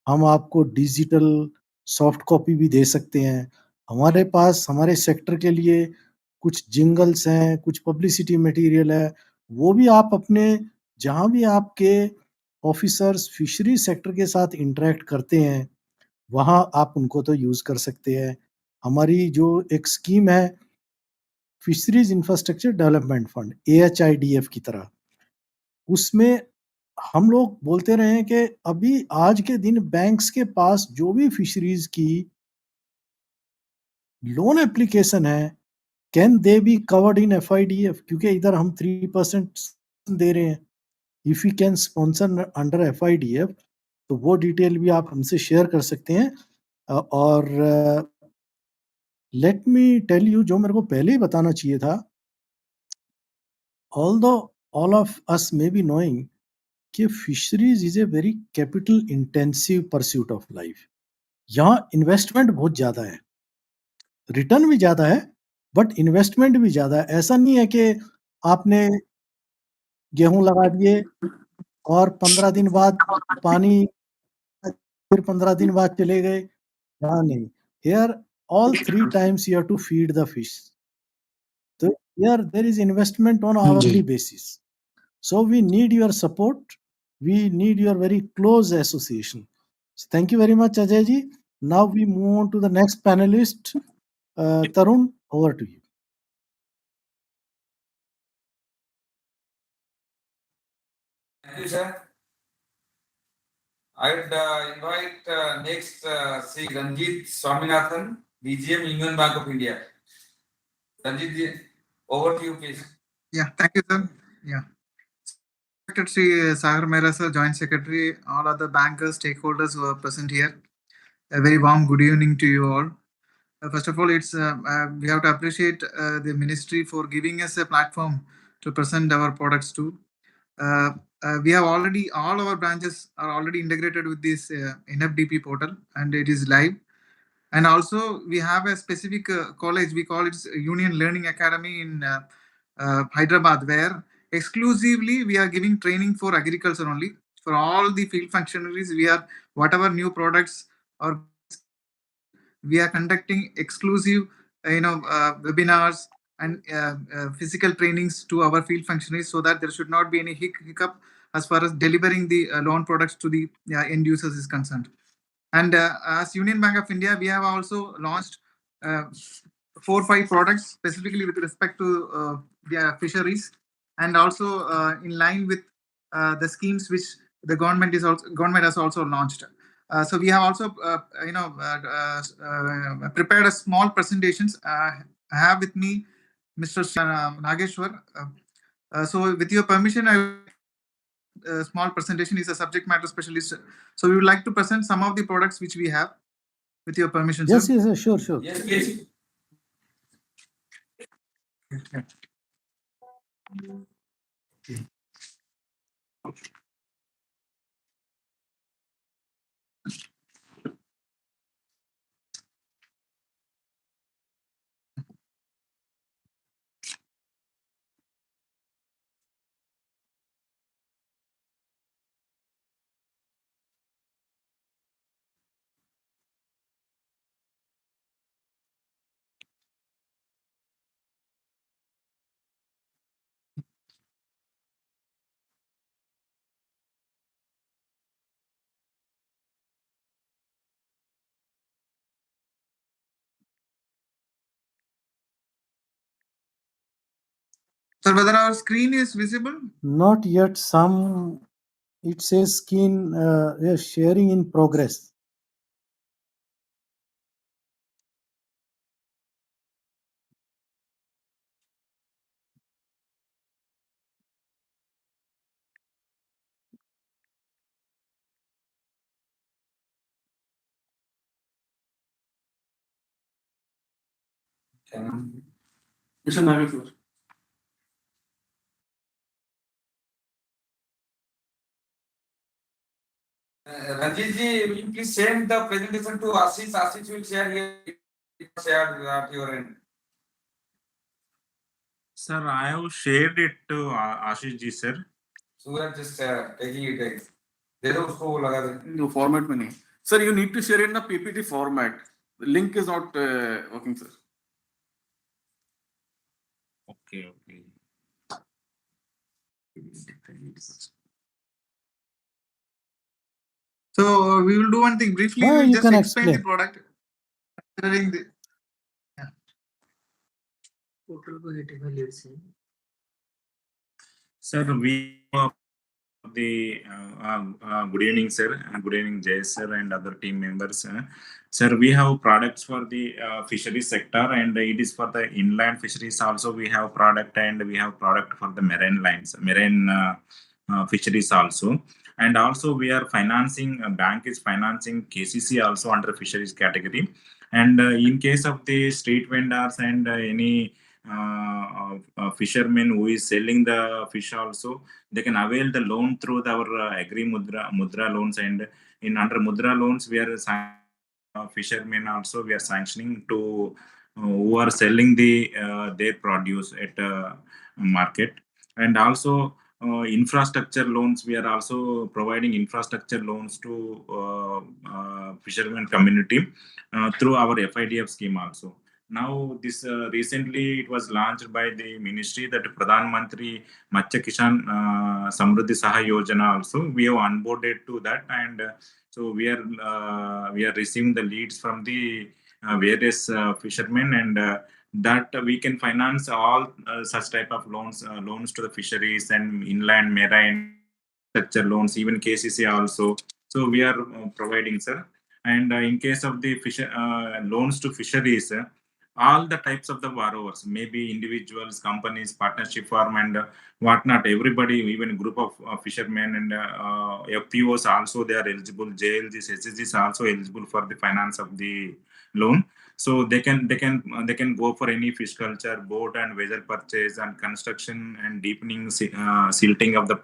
हम आपको डिजिटल सॉफ्ट कॉपी भी दे सकते हैं। हमारे पास हमारे सेक्टर के लिए कुछ जिंगल्स हैं, कुछ पब्लिसिटी मटेरियल है, वो भी आप अपने जहाँ भी आपके ऑफिसर्स फिशरी सेक्टर के साथ इंटरेक्ट करते हैं, वहाँ आप उनको तो यूज कर सकते हैं। हमारी जो एक स्कीम है फिशरीज इंफ्रास्ट्रक्चर डेवलपमेंट फंड, एएचआईडीएफ की तरह, उसमें हम लोग बोलते रहे हैं कि अभी आज के दिन बैंक्स के पास जो भी फिशरीज की लोन एप्लीकेशन है, can they be covered in FIDF, क्योंकि इधर हम 3% दे रहे हैं। If you can sponsor under FIDF, तो वो डिटेल भी आप हमसे शेयर कर सकते हैं। और लेट मी टेल यू, जो मेरे को पहले ही बताना चाहिए था, although all of us may be knowing कि fisheries is a very capital intensive pursuit of life. यहाँ इन्वेस्टमेंट बहुत ज्यादा है, रिटर्न भी ज्यादा है, बट इन्वेस्टमेंट भी ज्यादा है। ऐसा नहीं है कि आपने गेहूं लगा दिए और 15 दिन बाद पानी, फिर 15 दिन बाद चले गए। यहाँ नहीं, hair all 3 times you have to feed the fish. So here there is investment on hourly जी basis. So we need your support. We need your very close association. So thank you very much, Ajay ji. Now we move on to the next panelist. Tarun, over to you. Thank you, sir. I would invite next Sri Ranjit Swaminathan, DGM Union Bank of India. Ranjit ji, over to you, please. Yeah, thank you, sir. Yeah. Secretary Sagar Mehra, sir, Joint Secretary, all other bankers, stakeholders who are present here. A very warm good evening to you all. First of all, we have to appreciate the ministry for giving us a platform to present our products to. We have already, all our branches are already integrated with this NFDP portal, and it is live. And also, we have a specific college, we call it Union Learning Academy in Hyderabad, where exclusively we are giving training for agriculture only. For all the field functionaries, we are, whatever new products or we are conducting exclusive webinars and physical trainings to our field functionaries, so that there should not be any hiccup as far as delivering the loan products to the end users is concerned. And as Union Bank of India, we have also launched 4 or 5 products specifically with respect to the fisheries, and also in line with the schemes which the government has also launched. So we have also prepared a small presentations. I have with me Mr. Nageshwar. So with your permission, a small presentation. Is a subject matter specialist. So we would like to present some of the products which we have. With your permission, Yes, sir. yes, sure, sure. Yes, please. Sir, whether our screen is visible? Not yet. It says screen yes, sharing in progress. Mr. Nageshwar. Ranjit ji, will you please send the presentation to Ashish? Ashish will share here. Share at your end. Sir, I have shared it to Ashish ji, sir. Suraj just taking it. दे दो उसको वो लगा दे. No format में नहीं. Sir, you need to share it in a PPT format. The link is not working, sir. Okay, okay. So we will do one thing briefly. Ah, We will you just can explain the explain. product. Considering the, Sir, we good evening, sir. Good evening, Jay sir and other team members. Sir, we have products for the fisheries sector, and it is for the inland fisheries. Also, we have product, and we have product for the marine fisheries also. And also, we are financing. Bank is financing KCC also under fisheries category. And in case of the street vendors and any fishermen who is selling the fish also, they can avail the loan through our agri mudra loans. And in under mudra loans, we are fishermen also we are sanctioning to who are selling their produce at market. And also infrastructure loans, we are also providing infrastructure loans to fishermen community through our FIDF scheme also. Now this recently it was launched by the ministry, that Pradhan Mantri Matsya Kishan Samruddhi Saha Yojana also. We have onboarded to that, and so we are receiving the leads from the various fishermen, and that we can finance all such type of loans to the fisheries and inland marine structure loans, even KCC also. So we are providing, sir. And in case of the loans to fisheries, all the types of the borrowers, maybe individuals, companies, partnership firm, and whatnot, everybody, even group of fishermen and FPOs also, they are eligible. JLGs, SSGs also eligible for the finance of the loan. So they can go for any fish culture, boat and vessel purchase and construction and deepening, silting of the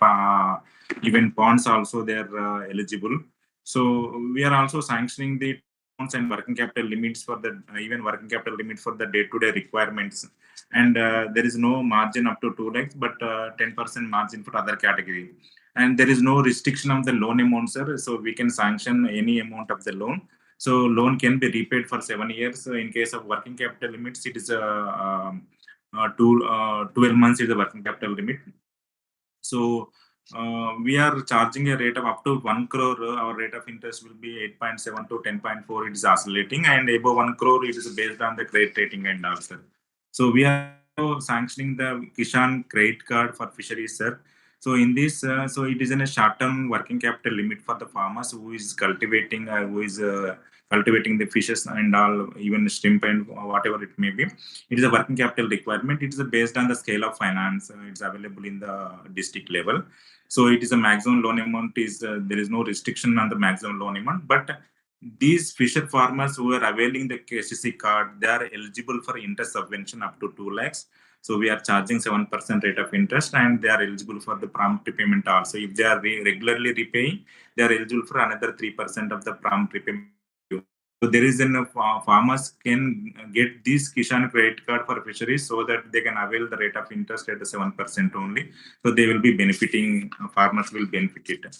even ponds also they are eligible. So we are also sanctioning the loans and working capital limits for the even working capital limit for the day-to-day requirements. And there is no margin up to 2 lakhs, but 10% margin for other category. And there is no restriction of the loan amount, sir. So we can sanction any amount of the loan. So loan can be repaid for 7 years. In case of working capital limits, it is 12 months is the working capital limit. So we are charging a rate of up to 1 crore. Our rate of interest will be 8.7 to 10.4. It is oscillating, and above 1 crore, it is based on the credit rating and also. So we are sanctioning the Kishan credit card for fisheries, sir. So in this, so it is in a short-term working capital limit for the farmers who is cultivating, cultivating the fishes and all, even shrimp and whatever it may be. It is a working capital requirement. It is based on the scale of finance. It's available in the district level. So it is a maximum loan amount is there is no restriction on the maximum loan amount. But these fisher farmers who are availing the KCC card, they are eligible for interest subvention up to 2 lakhs. So we are charging 7% rate of interest, and they are eligible for the prompt repayment also. If they are regularly repaying, they are eligible for another 3% of the prompt repayment. So there is enough farmers can get this Kishan credit card for fisheries so that they can avail the rate of interest at the 7% only. So they will be benefiting, farmers will benefit it.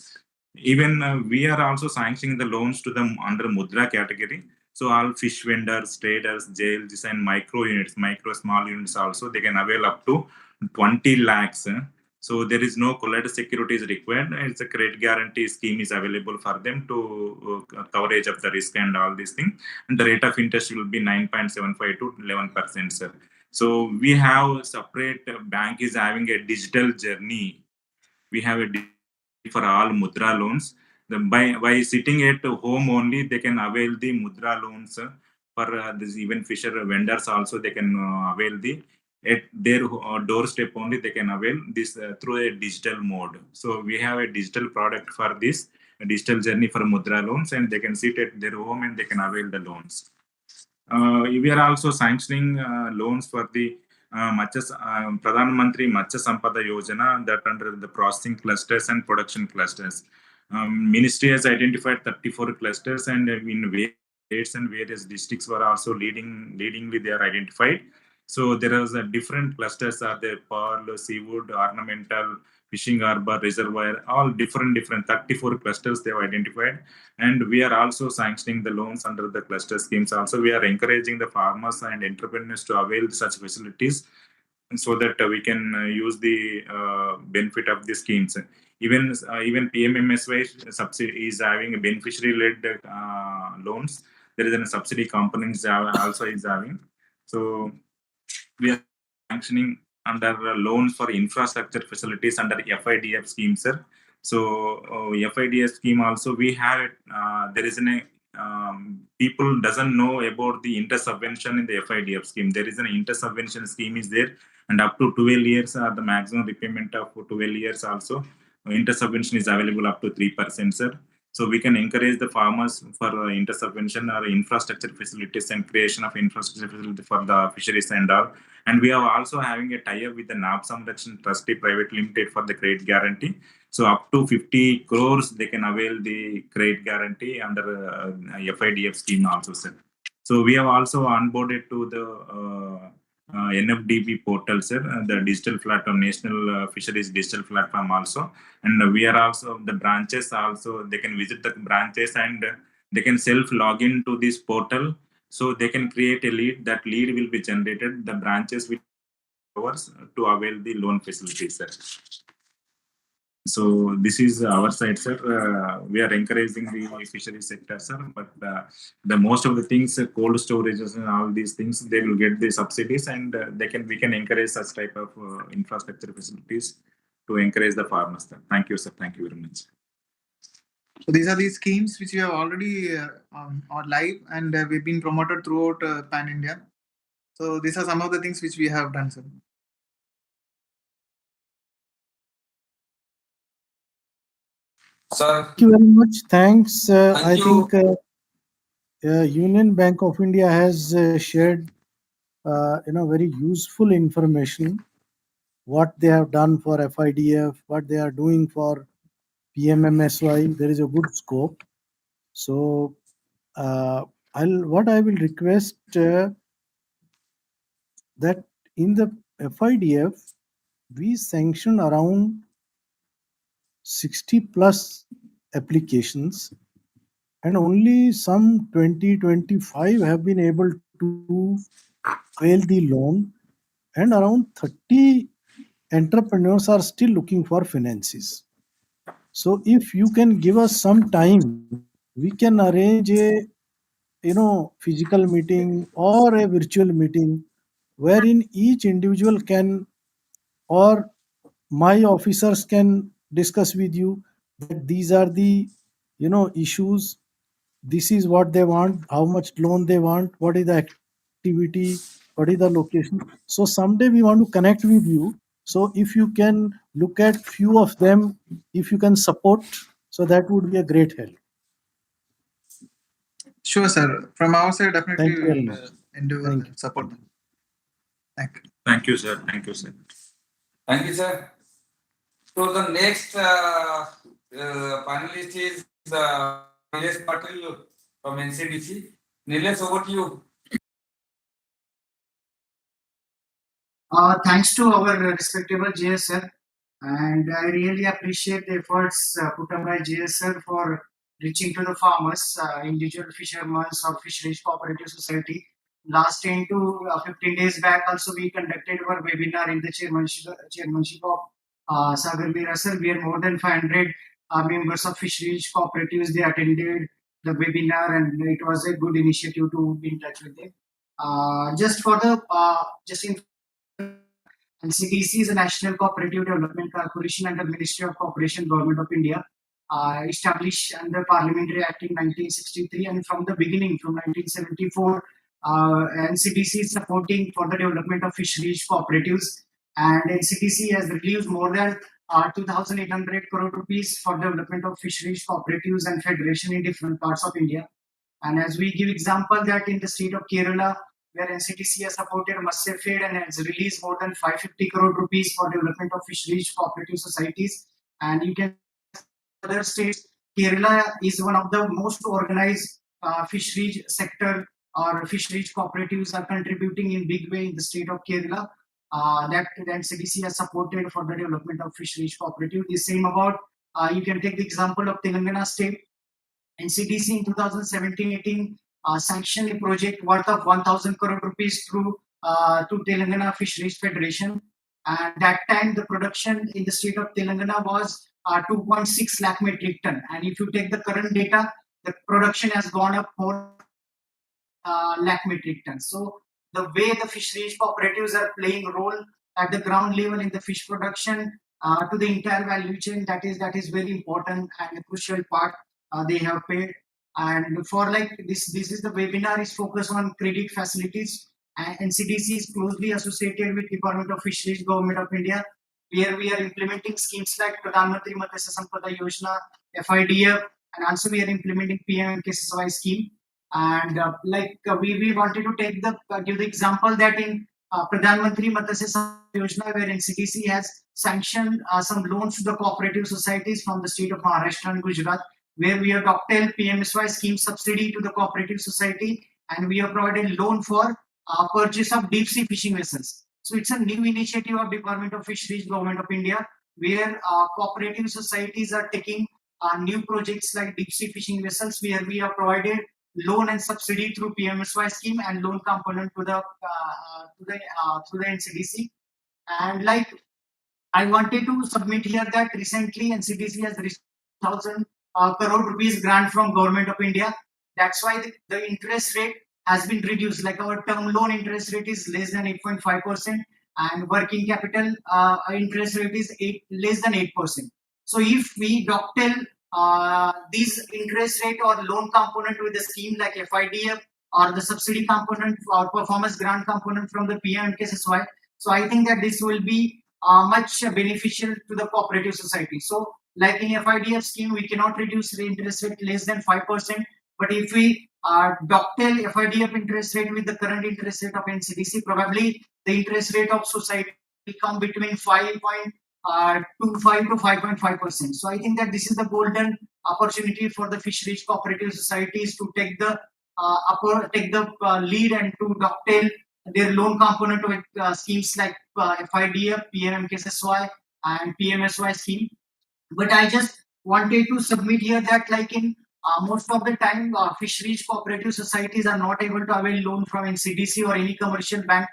Even we are also sanctioning the loans to them under Mudra category. So all fish vendors, traders, jails, and micro units, small units also, they can avail up to 20 lakhs. So there is no collateral security is required. It's a credit guarantee scheme is available for them to coverage of the risk and all these things. And the rate of interest will be 9.75 to 11%, sir. So we have separate bank is having a digital journey. We have a for all Mudra loans. By sitting at home only, they can avail the Mudra loans for this even fisher vendors also. They can avail the at their doorstep only. They can avail this through a digital mode. So we have a digital product for this digital journey for Mudra loans, and they can sit at their home and they can avail the loans. We are also sanctioning loans for the Pradhan Mantri Matsya Sampada Yojana, that under the processing clusters and production clusters. Ministry has identified 34 clusters, and in various states and various districts were also leadingly they are identified. So there is a different clusters are there: pearl, seafood, ornamental, fishing harbor, reservoir, all different 34 clusters they have identified. And we are also sanctioning the loans under the cluster schemes. Also, we are encouraging the farmers and entrepreneurs to avail such facilities so that we can use the benefit of the schemes. Even PMMSY subsidy is having a beneficiary-led loans. There is a subsidy component also is having. So we are sanctioning under loans for infrastructure facilities under FIDF scheme, sir. So FIDF scheme also we have it. There is people doesn't know about the interest subvention in the FIDF scheme. There is an interest subvention scheme is there, and up to 12 years the maximum repayment of 12 years also. Interest subvention is available up to 3%, sir. So we can encourage the farmers for interest subvention or infrastructure facilities and creation of infrastructure facility for the fisheries and all. And we are also having a tie-up with the NAB Samrakshan Trustee Private Limited for the credit guarantee. So up to 50 crores, they can avail the credit guarantee under FIDF scheme also, sir. So we have also onboarded to the NFDP portal, sir, the digital platform, National Fisheries Digital Platform also. And we are also, the branches also, they can visit the branches and they can self-log in to this portal. So they can create a lead. That lead will be generated. The branches will hours to avail the loan facilities, sir. So this is our side, sir. We are encouraging the fishery sector, sir. But the most of the things, cold storages and all these things, they will get the subsidies, and we can encourage such type of infrastructure facilities to encourage the farmers, sir. Thank you, sir. Thank you very much. So these are the schemes which we have already are live, and we've been promoted throughout Pan India. So these are some of the things which we have done, sir. Sir, Thank you very much. Thanks. I think Union Bank of India has shared very useful information, what they have done for FIDF, what they are doing for PMMSY. There is a good scope. So what I will request that in the FIDF we sanction around 60 plus applications, and only some 20-25 have been able to avail the loan, and around 30 entrepreneurs are still looking for finances. So if you can give us some time, we can arrange a physical meeting or a virtual meeting wherein each individual can, or my officers can discuss with you that these are the issues, this is what they want, how much loan they want, what is the activity, what is the location. So someday we want to connect with you. So if you can look at few of them, if you can support, so that would be a great help. Sure, sir. From our side, definitely Thank you we very will much. endeavor Thank and you. support them. Thank you. Thank you, sir. Thank you, sir. Thank you, sir. So the next panelist is Nilesh Patil from NCDC. Nilesh, over to you. Thanks to our respectable JSR, and I really appreciate the efforts put up by JSR for reaching to the farmers, individual fishermen or fisheries cooperative society. Last 10 to 15 days back, also we conducted our webinar in the chairmanship of Sagar Mira sir. We are more than 500 members of fisheries cooperatives. They attended the webinar, and it was a good initiative to be in touch with them. Just in NCDC is a National Cooperative Development Corporation under Ministry of Cooperation, Government of India, established under Parliamentary Act in 1963, and from the beginning, from 1974, NCDC is supporting for the development of fisheries cooperatives, and NCDC has released more than 2,800 crore rupees for development of fisheries cooperatives and federation in different parts of India. And as we give example that in the state of Kerala, where NCTC has supported Matsya and has released more than 550 crore rupees for development of fisheries cooperative societies. And you can other states, Kerala is one of the most organized fisheries sector or fisheries cooperatives are contributing in big way in the state of Kerala. That NCTC has supported for the development of fisheries cooperative. The same about you can take the example of Telangana state. NCDC in 2017-18 sanctioned a project worth of 1,000 crore rupees through to Telangana Fisheries Federation. And that time the production in the state of Telangana was 2.6 lakh metric ton. And if you take the current data, the production has gone up more lakh metric tons. So the way the fisheries cooperatives are playing a role at the ground level in the fish production to the entire value chain, that is very important and a crucial part they have paid. And for like this is the webinar is focused on credit facilities. And NCDC is closely associated with Department of Fisheries, Government of India, where we are implementing schemes like Pradhan Mantri Matsya Sampada Yojana, FIDF, and also we are implementing PMKSY scheme. And we wanted to take the give the example that in Pradhan Mantri Matsya Sampada Yojana, where NCDC has sanctioned some loans to the cooperative societies from the state of Maharashtra and Gujarat, where we have obtained PMSY scheme subsidy to the cooperative society, and we have provided loan for purchase of deep sea fishing vessels. So it's a new initiative of Department of Fisheries, Government of India, where cooperative societies are taking new projects like deep sea fishing vessels, where we have provided loan and subsidy through PMSY scheme and loan component to the NCDC. And like I wanted to submit here that recently NCDC has received 1,000 crore rupees grant from Government of India. That's why the interest rate has been reduced. Like our term loan interest rate is less than 8.5%, and working capital interest rate is less than 8%. So if we dovetail these interest rate or loan component with the scheme like FIDF or the subsidy component or performance grant component from the PMKSY, so I think that this will be much beneficial to the cooperative society. So like in FIDF scheme, we cannot reduce the interest rate less than 5%. But if we Doctel FIDF interest rate with the current interest rate of NCDC, probably the interest rate of society will come between 5.25 to 5.5%. So I think that this is the golden opportunity for the fisheries cooperative societies to take the lead and to Doctel their loan component with schemes like FIDF, PMMKSY, and PMSY scheme. But I just wanted to submit here that like in most of the time fisheries cooperative societies are not able to avail loan from NCDC or any commercial bank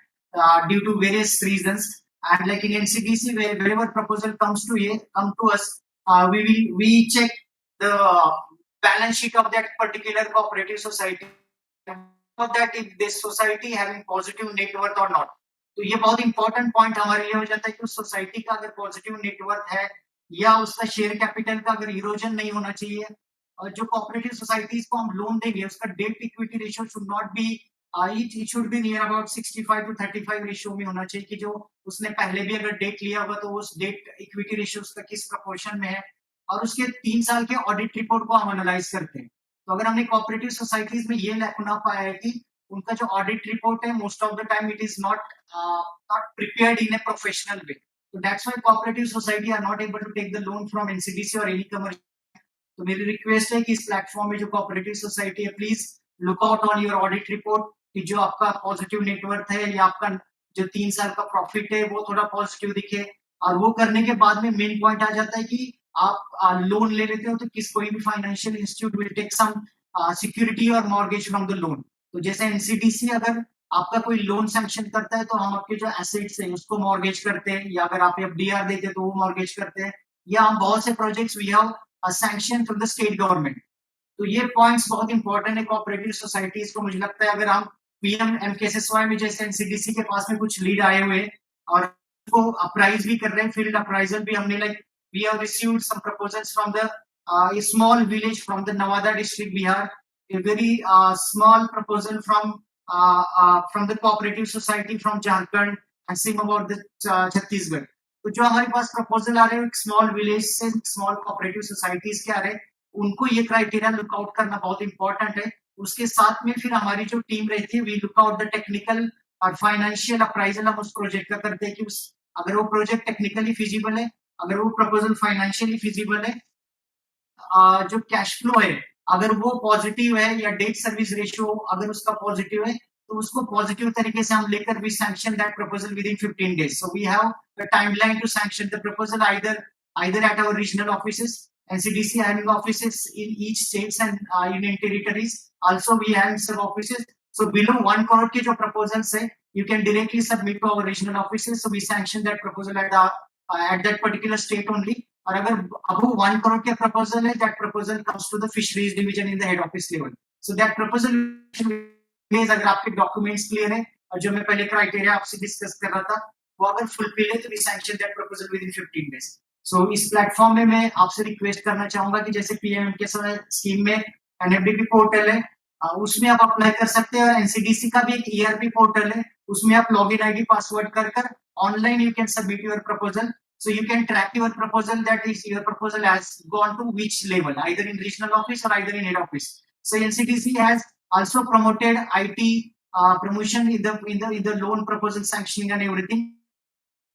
due to various reasons. And like in NCDC, wherever proposal come to us, we check the balance sheet of that particular cooperative society, of that if this society having positive net worth or not. तो ये बहुत important point हमारे लिए हो जाता है कि उस सोसाइटी का अगर पॉजिटिव नेटवर्क है या उसका शेयर कैपिटल का अगर इरोजन नहीं होना चाहिए, और जो कोऑपरेटिव सोसाइटीज को हम लोन देंगे उसका debt equity ratio should not be it should be near about 65 to 35 ratio में होना चाहिए कि जो उसने पहले भी अगर डेट लिया होगा तो उस डेट इक्विटी रेशियो उसका किस प्रपोर्शन में है, और उसके 3 साल के ऑडिट रिपोर्ट को हम एनालाइज करते हैं. तो अगर हमने कोऑपरेटिव सोसाइटीज में ये लैकुना पाया है कि उनका जो ऑडिट रिपोर्ट है most of the time it is not prepared in a professional way. So that's why cooperative society are not able to take the loan from NCDC or any commercial. तो मेरी request है कि इस platform में जो cooperative society है please look out on your audit report कि जो आपका पॉजिटिव नेटवर्थ है या आपका जो 3 साल का प्रॉफिट है वो थोड़ा पॉजिटिव दिखे. और वो करने के बाद में मेन पॉइंट आ जाता है कि आप लोन ले लेते हो तो किस कोई भी financial institute will take some security और मॉर्गेज फ्रॉम द लोन. तो जैसे एनसीडीसी अगर आपका कोई लोन सैंक्शन करता है तो हम आपके जो एसेट्स हैं उसको मॉर्गेज करते हैं, या अगर आप एफडीआर देते हैं तो वो मॉर्गेज करते हैं, या हम बहुत से projects we have sanction from the state government. तो ये पॉइंट्स बहुत इंपॉर्टेंट है कोऑपरेटिव सोसाइटीज को. मुझे लगता है अगर हम पीएम एमकेएसवाई में जैसे एनसीडीसी के पास में कुछ लीड आए हुए और उसको अप्राइज भी कर रहे हैं, फील्ड अप्राइजल भी हमने like we have received some proposals from the small village from the Nawada district Bihar, a very small proposal from the cooperative society from Jharkhand, and same about the Chhattisgarh. तो जो हमारे पास proposal आ रहे हैं small village से small cooperative societies के आ रहे हैं, उनको ये क्राइटेरिया लुक आउट करना बहुत इंपॉर्टेंट है. उसके साथ में फिर हमारी जो टीम रहती है we look out the technical और फाइनेंशियल अप्राइजल हम उस प्रोजेक्ट का करते हैं कि उस अगर वो प्रोजेक्ट टेक्निकली फिजिबल है, अगर वो प्रपोजल फाइनेंशियली फिजिबल है, जो कैश फ्लो है अगर वो पॉजिटिव है या डेट सर्विस रेशियो अगर उसका पॉजिटिव है तो उसको पॉजिटिव तरीके से हम लेकर we sanction that proposal within 15 days. So we have a timeline to sanction the proposal either at our regional offices, NCDC having offices in each states and union territories. Also we have sub offices. So below 1 crore के जो proposals है you can directly submit to our regional offices. So we sanction that proposal at that particular state only. और अगर above 1 crore के proposal है, that proposal comes to the fisheries division in the head office level. So that proposal is अगर आपके documents clear है और जो मैं पहले criteria आपसे discuss कर रहा था वो अगर fulfill है तो we sanction that proposal within 15 days. So इस platform में मैं आपसे request करना चाहूंगा कि जैसे पीएम के स्कीम में एनएफडीपी पोर्टल है उसमें आप अप्लाई कर सकते हैं, और एनसीडीसी का भी एक ईआरपी पोर्टल है उसमें आप लॉगिन आईडी पासवर्ड कर online you can submit your proposal. So you can track your proposal, that is your proposal has gone to which level, either in regional office or either in head office. So NCDC has also promoted IT promotion in the loan proposal sanctioning and everything.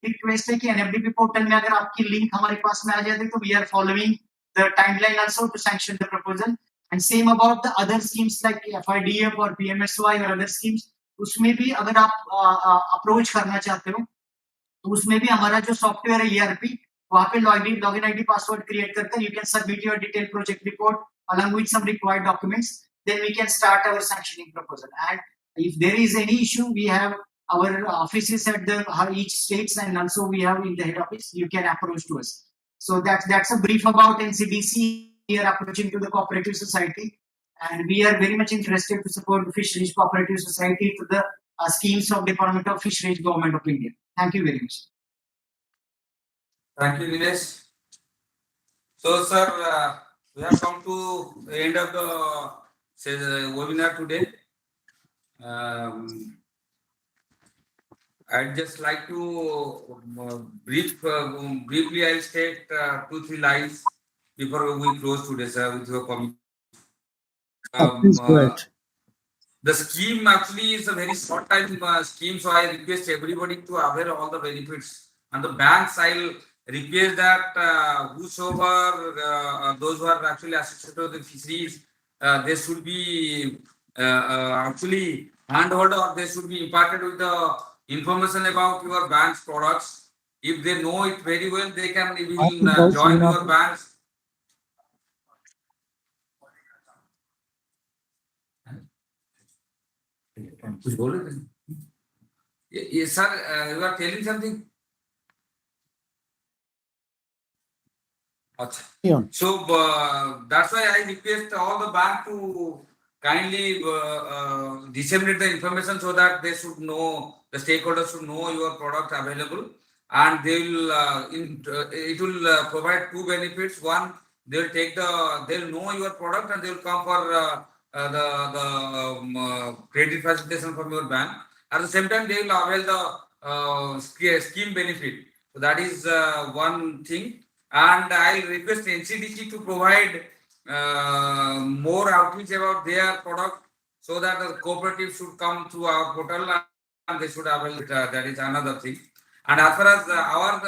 Request है कि NFDP portal में अगर आपकी link हमारे पास में आ जाए तो we are following the timeline also to sanction the proposal. And same about the other schemes like FIDF or PMSY or other schemes, उसमें भी अगर आप approach करना चाहते हो तो उसमें भी हमारा जो सॉफ्टवेयर है ईआरपी वहां पे लॉगिन आईडी पासवर्ड क्रिएट करके you can submit your detail project report along with some required documents, then we can start our sanctioning proposal. And if there is any issue we have our offices at the each states and also we have in the head office, you can approach to us. So that's a brief about NCDC. We are approaching to the cooperative society and we are very much interested to support the Fisheries Cooperative Society to the schemes of Department of Fisheries, Government of India. Thank you very much. Thank you, Dinesh. So, sir, we have come to the end of the webinar today. I'd just like to briefly I'll state 2-3 lines before we close today, sir, with your comment. Please go ahead. The scheme actually is a very short time scheme, so I request everybody to avail all the benefits. And the banks, I'll request that whosoever those who are actually associated with the fisheries, they should be actually handhold or they should be imparted with the information about your bank's products. If they know it very well, they can even join your banks. कुछ बोल रहे थे? Yes, sir, you are telling something? Acha. Yeah. So that's why I request all the bank to kindly disseminate the information so that they should know, the stakeholders should know your product available, and they will it will provide two benefits. One, they'll know your product and they will come for the credit facilitation from your bank. At the same time, they will avail the scheme benefit. So that is one thing. And I'll request NCDC to provide more outreach about their product so that the cooperative should come to our portal and they should avail it. That is another thing. And as far as our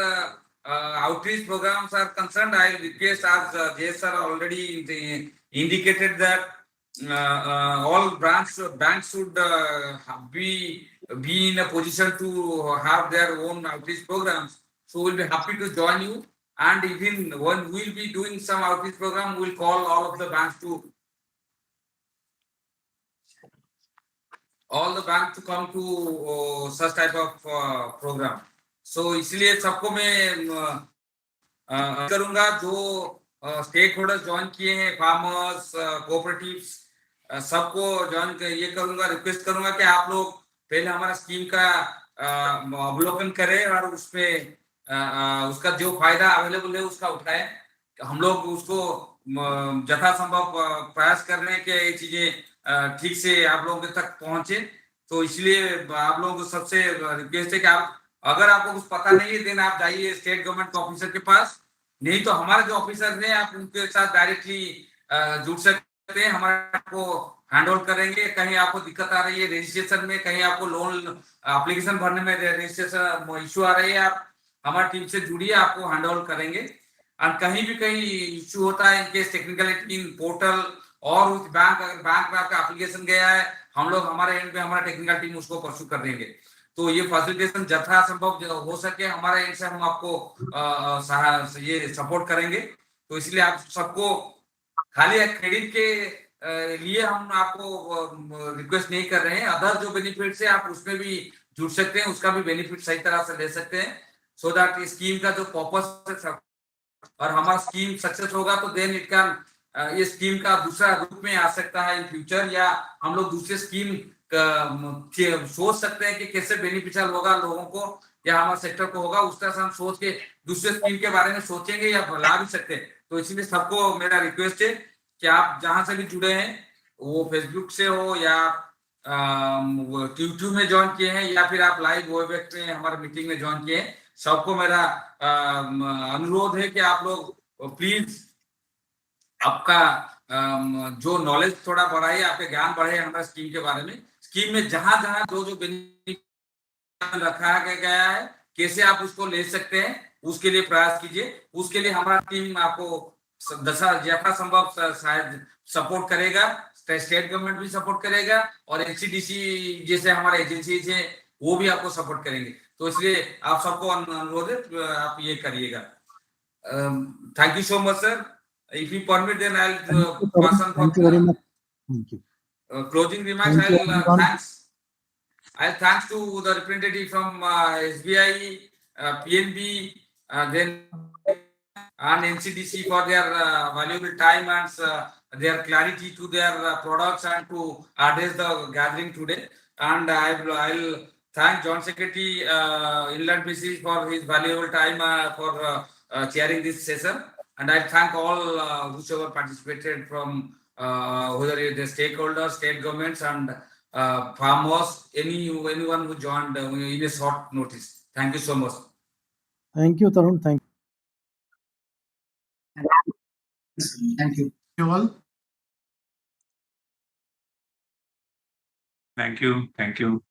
outreach programs are concerned, I request, as JS sir already indicated, that all banks should be in a position to have their own outreach programs. So we'll be happy to join you. And even when we'll be doing some outreach program, we'll call all of the banks to come to such type of program. So इसलिए सबको मैं करूंगा जो stake holders join किए हैं, farmers, cooperatives, सबको join ये करूंगा, रिक्वेस्ट करूंगा कि आप लोग पहले हमारा स्कीम का अवलोकन करें और उसमें उसका जो फायदा अवेलेबल है उसका उठाएं. हम लोग उसको यथासंभव प्रयास कर रहे हैं कि ये चीजें ठीक से आप लोगों के तक पहुंचे. तो इसलिए आप लोगों को सबसे रिक्वेस्ट है कि आप, अगर आपको कुछ पता नहीं है, देन आप जाइए स्टेट गवर्नमेंट ऑफिसर के पास. नहीं तो हमारे जो ऑफिसर हैं, आप उनके साथ डायरेक्टली जुड़ सकते हैं. हमारे आपको हैंड ओवर करेंगे. कहीं आपको दिक्कत आ रही है रजिस्ट्रेशन में, कहीं आपको लोन एप्लीकेशन भरने में रजिस्ट्रेशन इशू आ रही है, आप हमारी टीम से जुड़िए, आपको हैंड ओवर करेंगे. और कहीं भी कहीं इशू होता है, इनकेस टेक्निकलिटी इन पोर्टल और उस बैंक, अगर बैंक में आपका एप्लीकेशन गया है, हम लोग हमारे एंड पे, हमारा टेक्निकल टीम उसको परस्यू कर देंगे. तो ये फैसिलिटेशन जथा संभव हो सके हमारे एंड से, हम आपको ये सपोर्ट करेंगे. तो इसलिए आप सबको खाली क्रेडिट के लिए हम आपको रिक्वेस्ट नहीं कर रहे हैं. अदर जो बेनिफिट्स है आप उसमें भी जुड़ सकते हैं, उसका भी बेनिफिट सही तरह से ले सकते हैं. सो दैट स्कीम का जो पर्पस है और हमारा स्कीम सक्सेस होगा तो देन इट कैन, ये स्कीम का दूसरा रूप में आ सकता है इन फ्यूचर, या हम लोग दूसरे स्कीम सोच सकते हैं कि कैसे बेनिफिशियल होगा लोगों को या हमारे सेक्टर को होगा. उस तरह से हम सोच के दूसरे स्कीम के बारे में सोचेंगे या ला भी सकते हैं. तो इसलिए सबको मेरा रिक्वेस्ट है कि आप जहां से भी जुड़े हैं, वो फेसबुक से हो या यूट्यूब में ज्वाइन किए हैं या फिर आप लाइव वेबएक्स में हमारे मीटिंग में ज्वाइन किए हैं, सबको मेरा अनुरोध है कि आप लोग प्लीज आपका जो नॉलेज थोड़ा बढ़ाइए, आपके ज्ञान बढ़े हमारे स्कीम के बारे में. स्कीम में जहां जहां जो बेनिफिट रखा गया है, कैसे आप उसको ले सकते हैं, उसके लिए प्रयास कीजिए. उसके लिए हमारा टीम आपको यथासंभव शायद सपोर्ट करेगा. स्टेट गवर्नमेंट भी सपोर्ट करेगा और एनसीडीसी जैसे हमारे एजेंसीज है वो भी आपको सपोर्ट करेंगे. तो इसलिए आप सबको अनुरोध है, आप ये करिएगा. Thank you so much sir. If you permit, then I'll pass on. Thank you very much. Thank you. Closing remarks. Thank you, everyone. Thanks to the representative from SBI, PNB, then and NCDC for their valuable time and their clarity to their products and to address the gathering today. And I'll thank Joint Secretary Inland Fisheries for his valuable time for chairing this session. And I thank all whoever participated from whether the stakeholders, state governments, and farmers, anyone who joined in a short notice. Thank you so much. Thank you, Tarun. Thank Thank you. You all. Thank you. Thank you.